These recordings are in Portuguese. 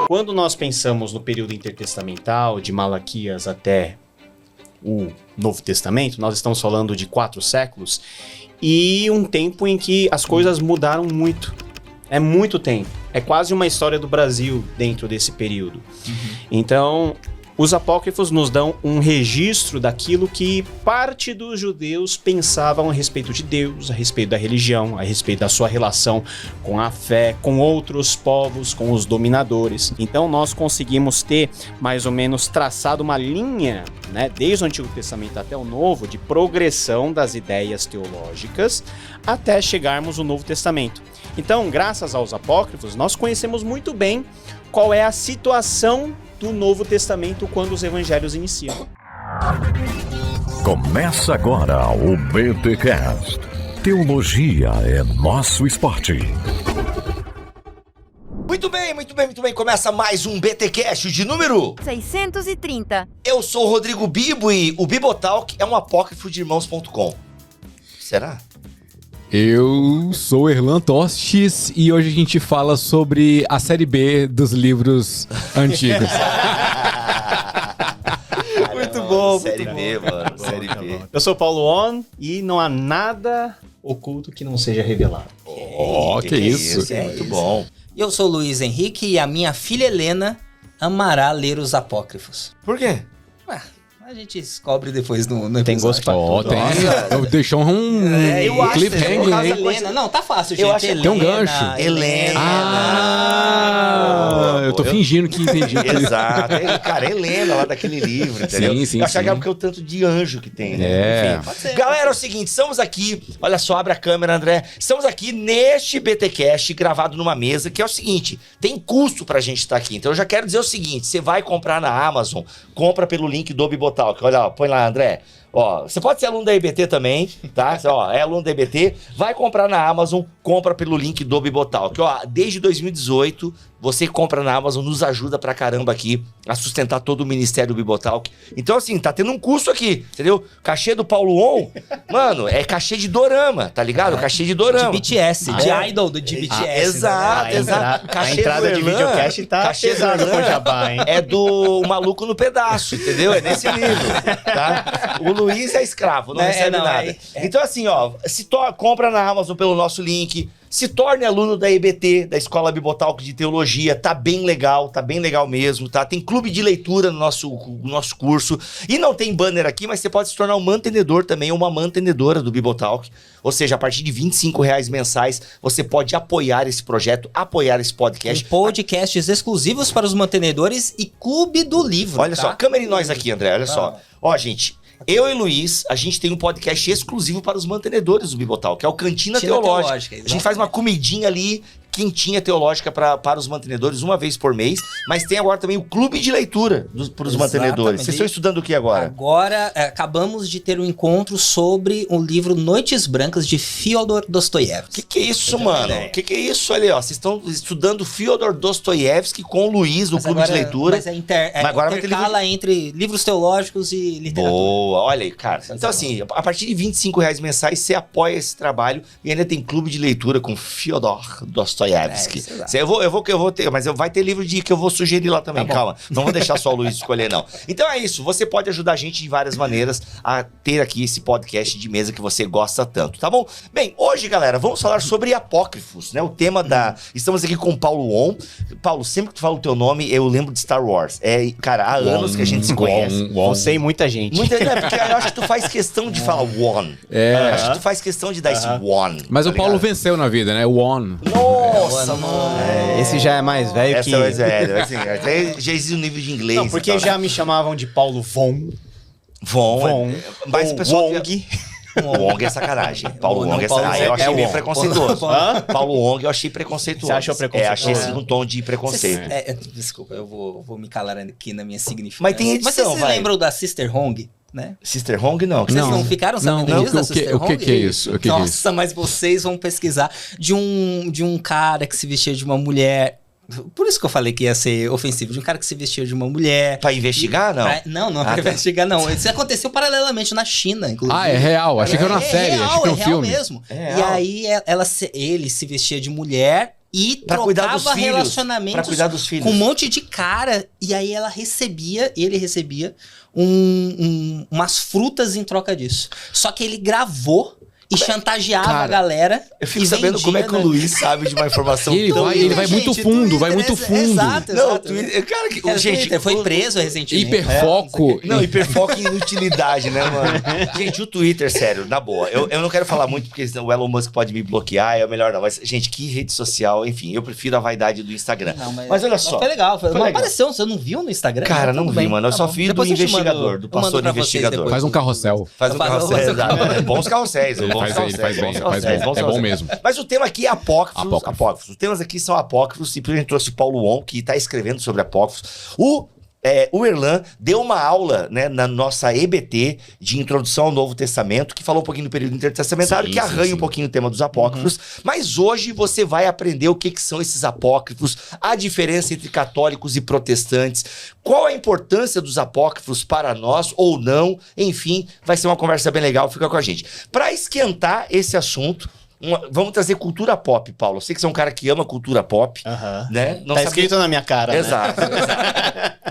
Quando nós pensamos no período intertestamental, de Malaquias até o Novo Testamento, nós estamos falando de 4 séculos e um tempo em que as coisas mudaram muito. É muito tempo. É quase uma história do Brasil dentro desse período. Então, os apócrifos nos dão um registro daquilo que parte dos judeus pensavam a respeito de Deus, a respeito da religião, a respeito da sua relação com a fé, com outros povos, com os dominadores. Então nós conseguimos ter mais ou menos traçado uma linha, né, desde o Antigo Testamento até o Novo, de progressão das ideias teológicas até chegarmos ao Novo Testamento. Então, graças aos apócrifos, nós conhecemos muito bem qual é a situação do Novo Testamento quando os evangelhos iniciam. Começa agora o BTcast. Teologia é nosso esporte. Muito bem. Começa mais um BTcast de número 630. Eu sou o Rodrigo Bibo e o Bibotalk é um apócrifo de irmãos.com. Será? Eu sou Erlan Tostes e hoje a gente fala sobre a série B dos livros antigos. Muito bom, série B, mano. Série B. Eu sou Paulo On e não há nada oculto que não seja revelado. Que isso. Muito bom. Eu sou o Luiz Henrique e a minha filha Helena amará ler os apócrifos. Por quê? A gente descobre depois no episódio. Tem gosto pra tudo. Deixou um cliffhanger aí. Helena. Não, tá fácil, gente. Eu acho que tem um gancho. Helena. Eu tô fingindo que entendi. Exato. Cara, Helena lá daquele livro, entendeu? Sim. Eu achava que era porque o tanto de anjo que tem, né? É. Enfim. Galera, é o seguinte, estamos aqui, olha só, abre a câmera, André. Estamos aqui neste BTcast gravado numa mesa, que é o seguinte, tem custo pra gente estar aqui. Então eu já quero dizer o seguinte, você vai comprar na Amazon, compra pelo link do Bibotalk. Olha, ó, põe lá, André. Ó, você pode ser aluno da IBT também, tá? Ó, é aluno da IBT, vai comprar na Amazon, compra pelo link do Bibotalk. Ó, desde 2018, você compra na Amazon, nos ajuda pra caramba aqui a sustentar todo o ministério do Bibotalk. Então, assim, tá tendo um custo aqui, entendeu? Cachê do Paulo On, mano, é cachê de dorama, tá ligado? Cachê de dorama. De BTS, de idol de BTS. Exato. A entrada de videocast tá cachê pesado com o jabá, hein? É do Maluco no Pedaço, entendeu? É nesse livro, tá? O Luiz é escravo, não recebe nada. Então, assim, ó, compra na Amazon pelo nosso link, se torne aluno da EBT, da Escola Bibotalk de Teologia, tá bem legal mesmo, tá? Tem clube de leitura no nosso curso, e não tem banner aqui, mas você pode se tornar um mantenedor também, ou uma mantenedora do Bibotalk, ou seja, a partir de R$25 mensais, você pode apoiar esse projeto, apoiar esse podcast. Tem podcasts exclusivos para os mantenedores e clube do livro, Olha só, câmera em nós aqui, André, olha só. Ó, gente... Eu e Luiz, a gente tem um podcast exclusivo para os mantenedores do Bibotalk, que é o Cantina Teológica. A gente faz uma comidinha ali, quentinha teológica para os mantenedores uma vez por mês, mas tem agora também o clube de leitura para os mantenedores. Vocês estão estudando o que agora? Agora, acabamos de ter um encontro sobre o livro Noites Brancas de Fyodor Dostoiévski. Que é isso, mano? Que é isso ali, ó? Vocês estão estudando Fyodor Dostoiévski com o Luiz no clube de leitura. Mas agora intercala entre livros teológicos e literatura. Boa, olha aí, cara. Então, assim, a partir de R$25 mensais, você apoia esse trabalho e ainda tem clube de leitura com Fyodor Dostoiévski. Eu vou ter, mas vai ter livro que eu vou sugerir lá também, calma. Não vou deixar só o Luiz escolher, não. Então é isso, você pode ajudar a gente de várias maneiras a ter aqui esse podcast de mesa que você gosta tanto, tá bom? Bem, hoje, galera, vamos falar sobre apócrifos, né? O tema Estamos aqui com o Paulo On. Paulo, sempre que tu fala o teu nome, eu lembro de Star Wars. Cara, há anos que a gente se conhece. Você e muita gente. Porque eu acho que tu faz questão de falar one. Acho que tu faz questão de dar esse one. Mas o Paulo venceu na vida, né? O One. Nossa, mano. Esse já é mais velho Essa é mais velho. Assim, até já existe um nível de inglês. Não, porque já me chamavam de Paulo Von. Mas o pessoal... Wong. Wong é sacanagem. Paulo Wong é sacanagem. Eu achei meio preconceituoso. Paulo Wong eu achei preconceituoso. Você achou preconceituoso? Achei assim um tom de preconceito. Desculpa, eu vou me calar aqui na minha significância. Mas tem edição, Mas vocês se lembram da Sister Hong? Né? Sister Hong, não. Vocês não ficaram sabendo disso da Sister Hong? O que é isso? Nossa, mas vocês vão pesquisar de um cara que se vestia de uma mulher. Por isso que eu falei que ia ser ofensivo. De um cara que se vestia de uma mulher. Pra investigar, não? Não é pra investigar, não. Isso aconteceu paralelamente na China, inclusive. Ah, é real? Achei que era uma série, achei que era um filme. Mesmo. É real. E aí ele se vestia de mulher e Pra cuidar dos trocava filhos. relacionamentos Pra cuidar dos filhos. com um monte de cara. E aí ele recebia umas frutas em troca disso. Só que ele gravou e chantageava a galera. Eu fico e sabendo como é que o vendia, né? Luiz sabe de uma informação Ele tão... vai muito Gente, fundo, vai Twitter, muito fundo. Exato, Não, exato. Cara, que... Era gente, Twitter, foi preso recentemente. Hiperfoco. Não, hiperfoco em inutilidade, né, mano? Gente, o Twitter, sério, na boa. Eu não quero falar muito porque senão o Elon Musk pode me bloquear, é melhor não. Mas, gente, que rede social, enfim, eu prefiro a vaidade do Instagram. Não, mas olha só. Foi legal. Mas legal. apareceu, você não viu no Instagram? Cara, não Tudo vi, bem, mano. Eu tá só bom. vi do Depois eu te investigador, mando- do eu mando pastor pra vocês investigador. depois. Faz um carrossel. Faz um carrossel, exato. Bons carrosséis. Ele bons faz carrosséis, bem, bons ele faz carrosséis, bem. bons É bom carrosséis. mesmo. Mas o tema aqui é apócrifos. Apócrifos. Apócrifos. Os temas aqui são apócrifos. Simplesmente trouxe o Paulo On, que está escrevendo sobre apócrifos. O Erlan deu uma aula, né, na nossa EBT de introdução ao Novo Testamento, que falou um pouquinho do período intertestamentário, Sim, que sim, arranha sim. um pouquinho o tema dos apócrifos. Mas hoje você vai aprender o que são esses apócrifos, a diferença entre católicos e protestantes, qual a importância dos apócrifos para nós ou não. Enfim, vai ser uma conversa bem legal, fica com a gente. Para esquentar esse assunto, vamos trazer cultura pop, Paulo. Eu sei que você é um cara que ama cultura pop, né? Não Tá sabia- escrito na minha cara, Exato.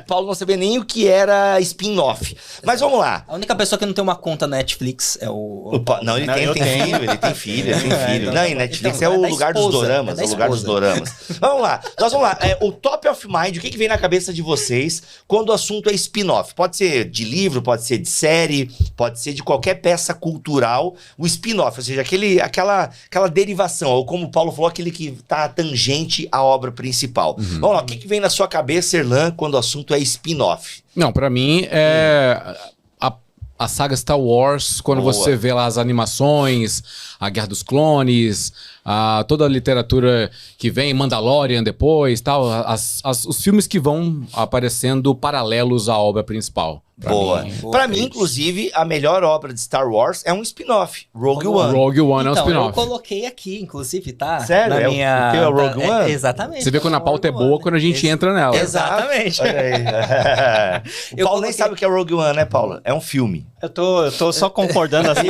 Paulo não sabia nem o que era spin-off. Mas vamos lá. A única pessoa que não tem uma conta na Netflix é o... Não, ele Não, tem eu tenho. filho, ele tem filho, ele tem filho. então Não, tá e bom. Netflix Então, é é o da lugar dos esposa, doramas, é é da o lugar dos esposa. doramas. Vamos lá, nós vamos lá. O top of mind, o que vem na cabeça de vocês quando o assunto é spin-off? Pode ser de livro, pode ser de série, pode ser de qualquer peça cultural. O spin-off, ou seja, aquela derivação, ou como o Paulo falou, aquele que tá tangente à obra principal. Vamos lá, o que vem na sua cabeça, Erlan, quando o assunto é spin-off? Não, pra mim é a saga Star Wars, quando Boa. você vê lá as animações, a Guerra dos Clones, toda a literatura que vem, Mandalorian depois, tal, os filmes que vão aparecendo paralelos à obra principal. Boa. Pra mim, inclusive, a melhor obra de Star Wars é um spin-off, Rogue One. Rogue One é um Então, eu spin-off. coloquei aqui, inclusive, tá? Sério? Na É o- minha... o teu é o Rogue One? Exatamente. Você vê quando a pauta é boa quando a gente entra nela. Exatamente. Olha aí. O Eu Paulo nem coloquei- sabe o que é Rogue One, né, Paulo? É um filme. Eu tô só concordando assim.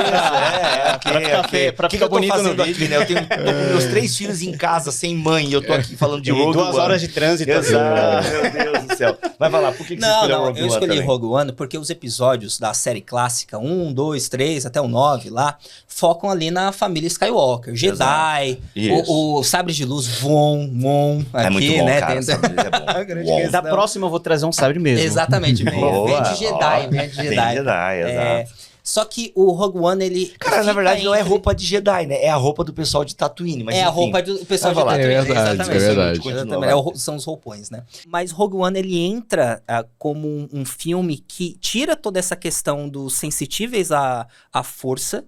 pra que ficar eu tô bonito no fazendo vídeo. aqui, né? Eu tô com meus 3 filhos em casa, sem mãe, e eu tô aqui falando de E Rogue 2 One. horas de trânsito. Exato, meu Deus do céu. Mas vai lá, por que você Não, escolheu não, Rogue eu One escolhi também? Rogue One porque os episódios da série clássica, 1, 2, 3, até o 9 lá, focam ali na família Skywalker, Jedi, Isso. o sabre de luz, Mon, aqui, É muito bom, né? cara. tem- Sabe, é bom. Grande Uau. questão. Da próxima eu vou trazer um sabre mesmo. Exatamente, vem Boa, de Jedi, ó. vem de Vem Jedi. de Jedi, exato. Só que o Rogue One, ele... Cara, na fica verdade não é entre- roupa de Jedi, né? É a roupa do pessoal de Tatooine. Mas É a enfim. roupa do pessoal de Vai falar. Tatooine, É verdade, exatamente. é verdade. Continua, Exatamente, vai. são os roupões, né? Mas Rogue One, ele entra como um filme que tira toda essa questão dos sensitíveis à força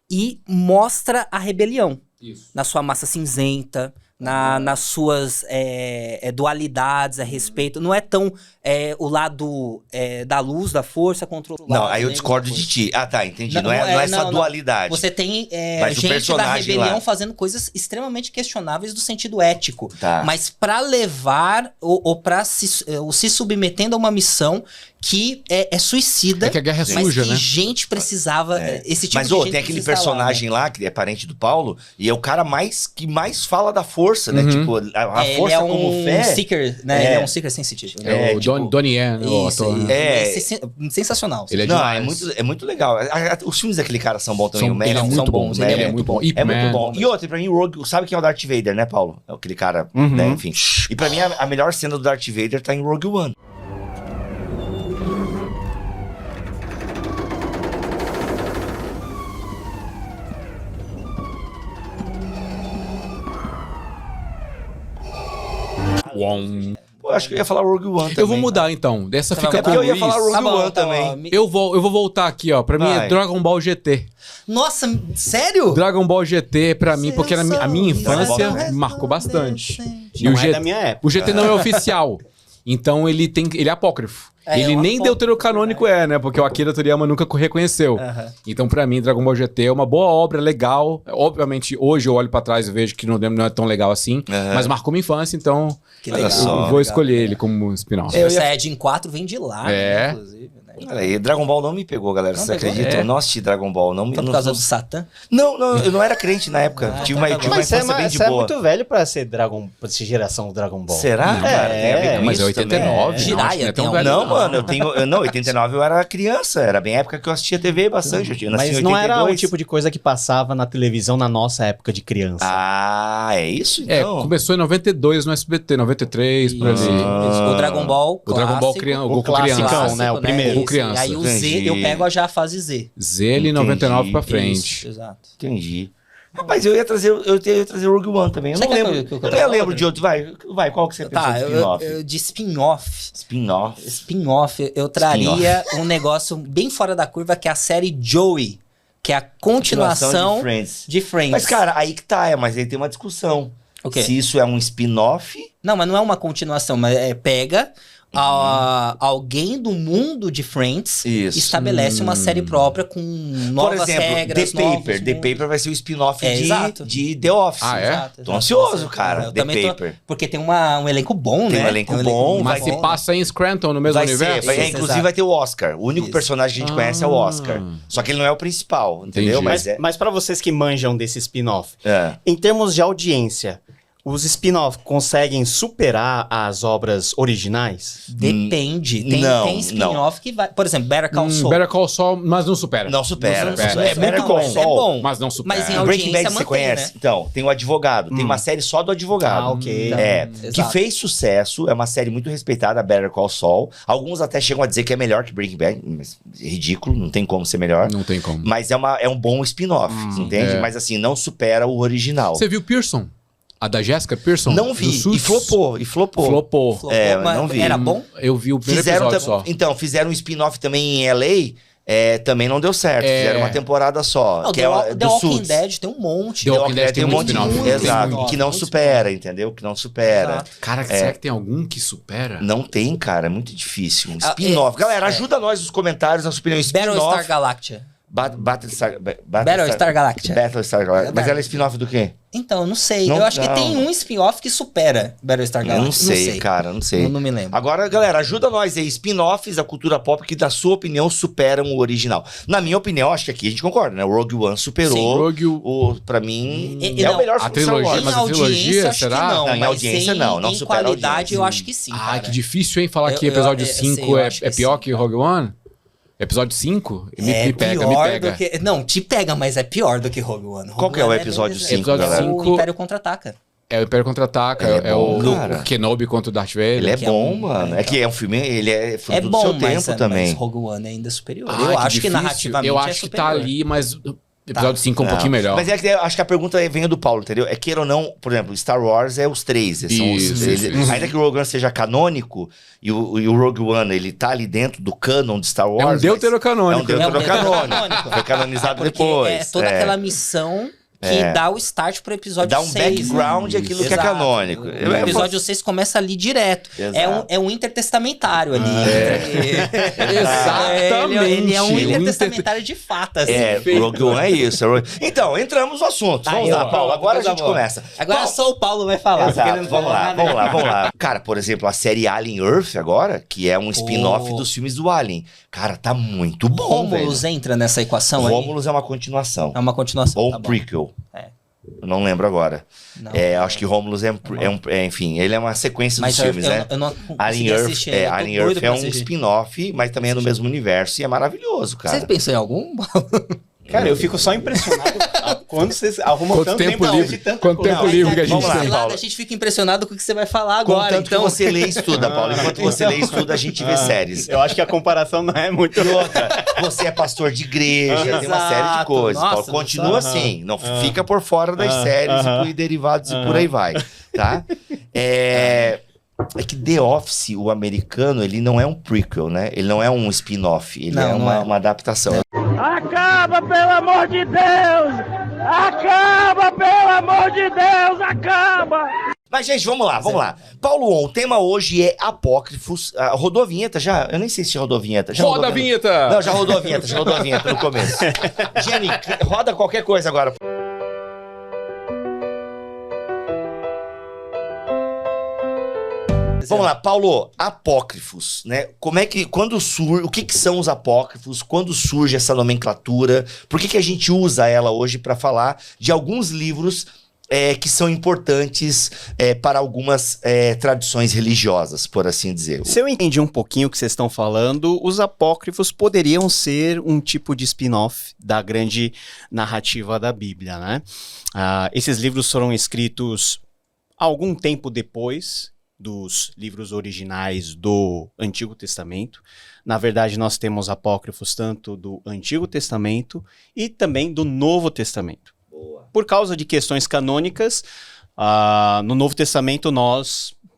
e mostra a rebelião Isso. na sua massa cinzenta, nas suas dualidades a respeito. Não é tão o lado da luz, da força contra o lado Não, aí eu negro discordo da de força. ti. Ah, tá, entendi. Não, Não é essa não. dualidade. Você tem Mas o gente da personagem rebelião lá. fazendo coisas extremamente questionáveis do sentido ético. Tá. Mas pra levar ou pra se submetendo a uma missão que é suicida. É que a guerra é mas suja, que né? gente precisava. Esse tipo Mas, de gente tem aquele precisa estar lá, personagem lá, que é parente do Paulo, e é o cara que mais fala da força, né? Uhum. Tipo, a né? força Ele é como um fé. seeker, né? É. Ele é um seeker sensitivo. É o tipo, Donnie Yen, o Isso, ator. isso. né? É. Sensacional. Ele é Não, demais. é muito legal. Os filmes daquele cara são bons também. São- o ele é Mads muito são bom, bons. ele é muito bom. Ip É muito Man. bom. E outra, pra mim, o Rogue, sabe quem é o Darth Vader, né, Paulo? É aquele cara, né, enfim. E pra mim, a melhor cena do Darth Vader tá em Rogue One. Uom. Pô, eu acho que eu ia falar Rogue One também. Eu vou mudar então. Dessa fica É com porque o eu ia Luiz. falar Rogue Tá bom, One tá bom. também. Eu vou voltar aqui, ó. Pra mim é Vai. Dragon Ball GT. Nossa, sério? Dragon Ball GT, pra mim, porque a minha infância Dragon Ball me marcou bastante. E Não o, é da minha época. o GT não é oficial. Então ele é apócrifo. É, ele é um nem apócrifo, deuterocanônico né? Porque o Akira Toriyama nunca reconheceu. Então, pra mim, Dragon Ball GT é uma boa obra, legal. Obviamente, hoje eu olho pra trás e vejo que não é tão legal assim. Mas marcou minha infância, então Que Olha legal. só. eu vou escolher ele como spin-off. O Saiyajin 4 vem de lá, É. né, inclusive, né? Olha aí, Dragon Ball não me pegou, galera. Não Vocês pegou? acreditam? É. Eu não assisti Dragon Ball. Não, Então, não, por causa do Satã? não, eu não era crente na época. tive uma, tá tive bom. uma Mas você infância bem de você é boa. muito velho pra ser pra ser geração Dragon Ball. Será, cara? Tem a ver com Mas é isso também? 89, não, Jiraiya acho que não é tão tem velho. Não, mano, não, 89 eu era criança, era bem a época que eu assistia TV bastante, eu nasci Mas em não era o 82. tipo de coisa que passava na televisão na nossa época de criança. Ah, é isso É, então? começou em 92 no SBT, 93, por ali. Isso. O Dragon Ball O Dragon Ball clássico, o Goku classicão, criança. né? O primeiro. Esse. O criança. E aí o Z, Entendi. eu pego já a fase Z. Z ele 99 pra Isso, frente. exato. Entendi. Rapaz, eu ia trazer o Rogue One também, eu Você não quer lembro, que eu eu traga lembro outra? de outro, vai, qual que você pensou Tá, de spin-off? de spin-off. Spin-off. Eu traria um negócio bem fora da curva, que é a série Joey, que é a continuação de Friends. de Friends. Mas, cara, aí que tá, mas aí tem uma discussão. O quê? Se isso é um spin-off, Não, mas não é uma continuação, mas pega alguém do mundo de Friends, Isso. estabelece uma série própria com novas por exemplo, regras, The novos Paper. The mundos. Paper vai ser o spin-off exato. de The Office. Ah, é? Exato, Tô exato. ansioso, cara, Eu The também tô- Paper. porque tem um elenco bom, Tem né? um elenco bom, Mas se bom. passa em Scranton, no mesmo Vai universo? ser, Isso, inclusive exato. vai ter o Oscar. O único Isso. personagem que a gente conhece é o Oscar. Só que ele não é o principal, entendeu? Entendi. Mas Mas para vocês que manjam desse spin-off, é. em termos de audiência, os spin-off conseguem superar as obras originais? Depende. Tem, Não, tem spin-off que vai... Por exemplo, Better Call Saul. Better Call Saul, mas não supera. Não supera. Não supera. É muito Better bom, Call é Saul. bom. Mas não supera. Mas em Breaking audiência Bad você mantém, conhece? né? Então, tem o Advogado. Tem uma série só do Advogado. Ah, ok. É, Exato. que fez sucesso, é uma série muito respeitada, a Better Call Saul. Alguns até chegam a dizer que é melhor que Breaking Bad, mas é ridículo, não tem como ser melhor. Não tem como. Mas é um bom spin-off, entende? é. Mas assim, não supera o original. Você viu Pearson? A da Jessica Pearson? Não Do vi, Suits? e flopou. Flopou. Flopou, É, mas não vi. Era bom? Eu vi o primeiro Fizeram episódio só. Então, fizeram um spin-off também em LA, também não deu certo. É. Fizeram uma temporada só, Não, que The, é The do Walking Suits. Dead tem um monte. The Walking Dead tem um muito monte de... spin-off. Exato, Muito e que não muito supera, entendeu? Que não supera. Exato. Cara, será que tem algum que supera? Não tem, cara, é muito difícil. Um Ah, spin-off. Galera, ajuda nós nos comentários, na sua opinião. Battlestar Spin-off. Galactica. Battlestar Galactica. Battlestar Galactica. Mas ela é spin-off do quê? Então, eu não sei. Não- eu acho que não. tem um spin-off que supera Battlestar Eu Galactica. não sei, cara, não sei. Eu não me lembro. Agora, galera, ajuda nós aí. Spin-offs da cultura pop que, da sua opinião, superam o original. Na minha opinião, acho que aqui a gente concorda, né? O Rogue One superou. Sim, Rogue- Pra mim, E- é não, o melhor a filme de Star trilogia, Wars. mas Em a audiência, trilogia, acho será? que não. Não, em mas audiência, não em supera a qualidade, audiência. eu acho que sim, Ai, cara. que difícil, hein? Falar que Eu episódio sei, 5 eu é acho que pior sim, que Rogue One? Episódio 5? Me pega, me pior pega. do que... Não, te pega, mas é pior do que Rogue One. Qual que é o episódio 5, Episódio galera? cinco- O Império Contra-Ataca. É o Império Contra-Ataca, Ele é bom, o cara. Kenobi contra o Darth Vader. Ele é que é bom, um- mano. É que é um filme, ele é fruto É do bom, seu mas, tempo também. mas Rogue One é ainda superior. Ah, eu acho que difícil. narrativamente Eu é acho que tá superior. ali, mas o episódio 5 é um Não. pouquinho melhor. Mas é que eu acho que a pergunta vem do Paulo, entendeu? É queira ou não, por exemplo, Star Wars é os três. São Isso, isso. Ainda que o Rogue One seja canônico, e o Rogue One, ele tá ali dentro do canon de Star Wars. É um mas- deuterocanônico. É um É um deuterocanônico. deuterocanônico. Foi canonizado Porque depois. é toda aquela missão que dá o start pro episódio Dá um 6. background aquilo que é Exato. canônico. O Eu- episódio 6 começa ali direto. Exato. É um intertestamentário ali. Exatamente. Ele é um Um intertestamentário de fato, assim. É, o Rogue One é isso. Então, entramos no assunto. Vamos Aí, lá, ó, Paulo. Agora a coisa gente boa. começa. Agora Paulo, só o Paulo vai falar. porque ele Exato, não vamos falou lá, nada. vamos lá. Cara, por exemplo, a série Alien Earth agora, que é um spin-off dos filmes do Alien. Cara, tá muito bom, velho. Romulus entra nessa equação aí? Romulus é uma continuação. É uma continuação. Ou tá um bom. prequel. É. Eu não lembro agora. Não. Acho que Romulus enfim, ele é uma sequência Mas dos filmes, né? eu não Alien consegui Earth, assistir ainda, eu tô Alien doido Earth pra é um assistir. spin-off, mas também é no mesmo universo e é maravilhoso, cara. Você pensou em algum? Cara, eu fico só impressionado quando vocês arrumam Quanto tanto tempo pra livre? hoje, tanta Quanto coisa. tempo livre que a gente Vamos lá, tem. Paulo. A gente fica impressionado com o que você vai falar agora. Contanto Então, que você lê e estuda, Paulo. Enquanto você lê e estuda, a gente vê séries. Eu acho que a comparação não é muito... E outra, você é pastor de igreja, tem uma série de Exato. coisas. Nossa, Paulo. Continua exato. assim, não fica por fora das séries e derivados e por aí vai, tá? É que The Office, o americano, ele não é um prequel, né? Ele não é um spin-off, ele Não, é não uma, é. uma adaptação. Acaba, pelo amor de Deus! Acaba, pelo amor de Deus! Acaba! Mas, gente, vamos lá. Paulo, o tema hoje é apócrifos. Rodou a vinheta já? Eu nem sei se rodou a vinheta. Já Roda rodou a vinheta! Não, já rodou a vinheta no começo. Jenny, roda qualquer coisa agora. Vamos lá, Paulo, apócrifos, né? Como é que, quando surge, o que que são os apócrifos? Quando surge essa nomenclatura? Por que que a gente usa ela hoje para falar de alguns livros que são importantes para algumas tradições religiosas, por assim dizer? Se eu entendi um pouquinho o que vocês estão falando, os apócrifos poderiam ser um tipo de spin-off da grande narrativa da Bíblia, né? Esses livros foram escritos algum tempo depois dos livros originais do Antigo Testamento. Na verdade, nós temos apócrifos tanto do Antigo Testamento e também do Novo Testamento. Por causa de questões canônicas, no Novo Testamento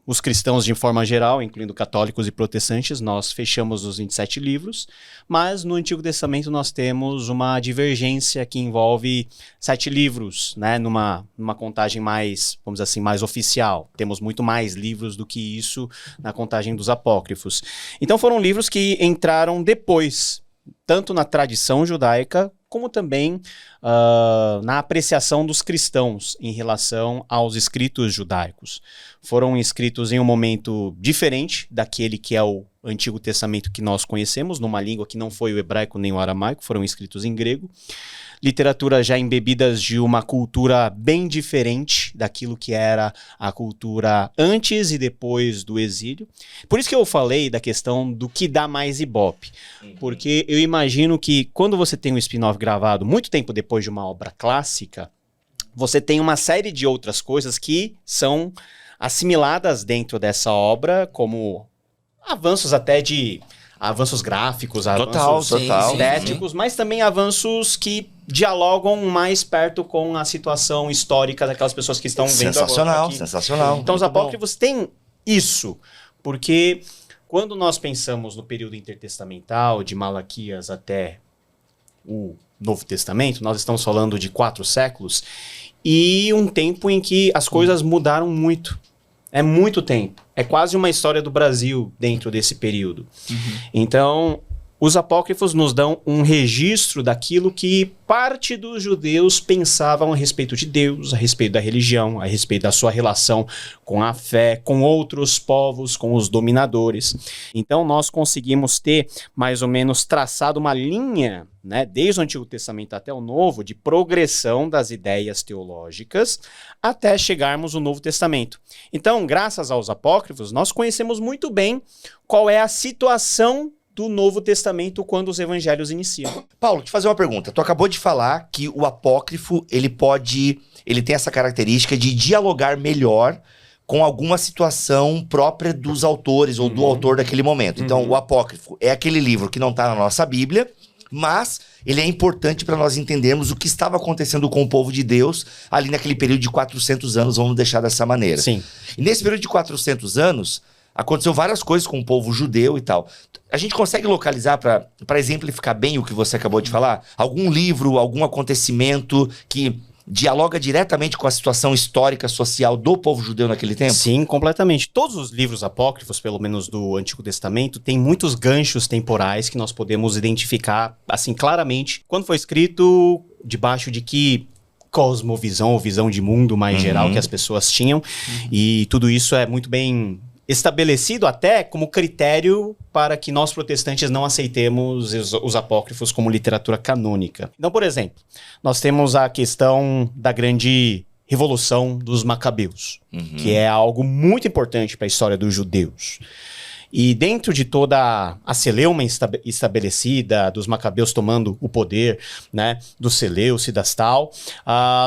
os cristãos de forma geral, incluindo católicos e protestantes, nós fechamos os 27 livros, mas no Antigo Testamento nós temos uma divergência que envolve 7 livros, né, numa contagem mais, vamos dizer assim, mais oficial. Temos muito mais livros do que isso na contagem dos apócrifos. Então foram livros que entraram depois, tanto na tradição judaica, como também na apreciação dos cristãos em relação aos escritos judaicos. Foram escritos em um momento diferente daquele que é o Antigo Testamento que nós conhecemos, numa língua que não foi o hebraico nem o aramaico, foram escritos em grego. Literatura já embebidas de uma cultura bem diferente daquilo que era a cultura antes e depois do exílio. Por isso que eu falei da questão do que dá mais ibope. Porque eu imagino que quando você tem um spin-off gravado muito tempo depois de uma obra clássica, você tem uma série de outras coisas que são assimiladas dentro dessa obra, como avanços até de... avanços gráficos, avanços estéticos, mas também avanços que dialogam mais perto com a situação histórica daquelas pessoas que estão vendo agora. Sensacional. Então os apócrifos têm isso, porque quando nós pensamos no período intertestamental, de Malaquias até o Novo Testamento, nós estamos falando de 4 séculos, e um tempo em que as coisas mudaram muito. É muito tempo. É quase uma história do Brasil dentro desse período. Então, os apócrifos nos dão um registro daquilo que parte dos judeus pensavam a respeito de Deus, a respeito da religião, a respeito da sua relação com a fé, com outros povos, com os dominadores. Então, nós conseguimos ter mais ou menos traçado uma linha, né, desde o Antigo Testamento até o Novo, de progressão das ideias teológicas até chegarmos no Novo Testamento. Então, graças aos apócrifos, nós conhecemos muito bem qual é a situação do Novo Testamento quando os evangelhos iniciam. Paulo, te fazer uma pergunta. Tu acabou de falar que o apócrifo, ele tem essa característica de dialogar melhor com alguma situação própria dos autores ou do autor daquele momento. Então, o apócrifo é aquele livro que não está na nossa Bíblia, mas ele é importante para nós entendermos o que estava acontecendo com o povo de Deus ali naquele período de 400 anos, vamos deixar dessa maneira. Sim. E nesse período de 400 anos, aconteceu várias coisas com o povo judeu e tal. A gente consegue localizar, para exemplificar bem o que você acabou de falar, algum livro, algum acontecimento que dialoga diretamente com a situação histórica, social do povo judeu naquele tempo? Sim, completamente. Todos os livros apócrifos, pelo menos do Antigo Testamento, têm muitos ganchos temporais que nós podemos identificar, assim, claramente, quando foi escrito, debaixo de que cosmovisão ou visão de mundo mais geral que as pessoas tinham. E tudo isso é muito bem estabelecido até como critério para que nós protestantes não aceitemos os apócrifos como literatura canônica. Então, por exemplo, nós temos a questão da grande revolução dos Macabeus, que é algo muito importante para a história dos judeus. E dentro de toda a celeuma estabelecida, dos Macabeus tomando o poder, né, dos Seleucidas e tal,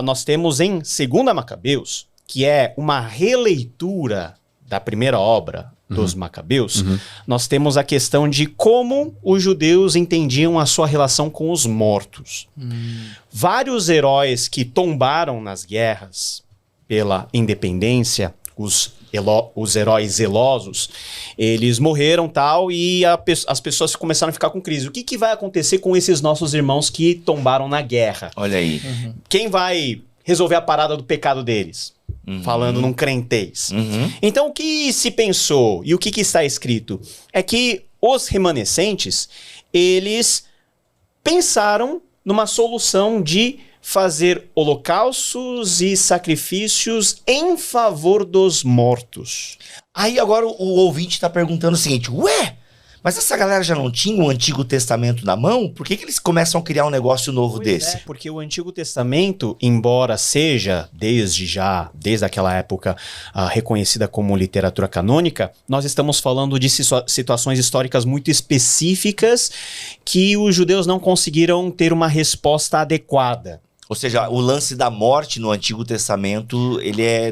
nós temos em 2 Macabeus, que é uma releitura da primeira obra dos Macabeus, nós temos a questão de como os judeus entendiam a sua relação com os mortos. Vários heróis que tombaram nas guerras pela independência, os heróis zelosos, eles morreram tal, e as pessoas começaram a ficar com crise. O que vai acontecer com esses nossos irmãos que tombaram na guerra? Olha aí. Quem vai resolver a parada do pecado deles? Falando num crentez. Então, o que se pensou e o que está escrito é que os remanescentes, eles pensaram numa solução de fazer holocaustos e sacrifícios em favor dos mortos. Aí agora o ouvinte tá perguntando o seguinte, ué, mas essa galera já não tinha o Antigo Testamento na mão? Por que eles começam a criar um negócio novo desse? Porque o Antigo Testamento, embora seja desde aquela época reconhecida como literatura canônica, nós estamos falando de situações históricas muito específicas que os judeus não conseguiram ter uma resposta adequada. Ou seja, o lance da morte no Antigo Testamento,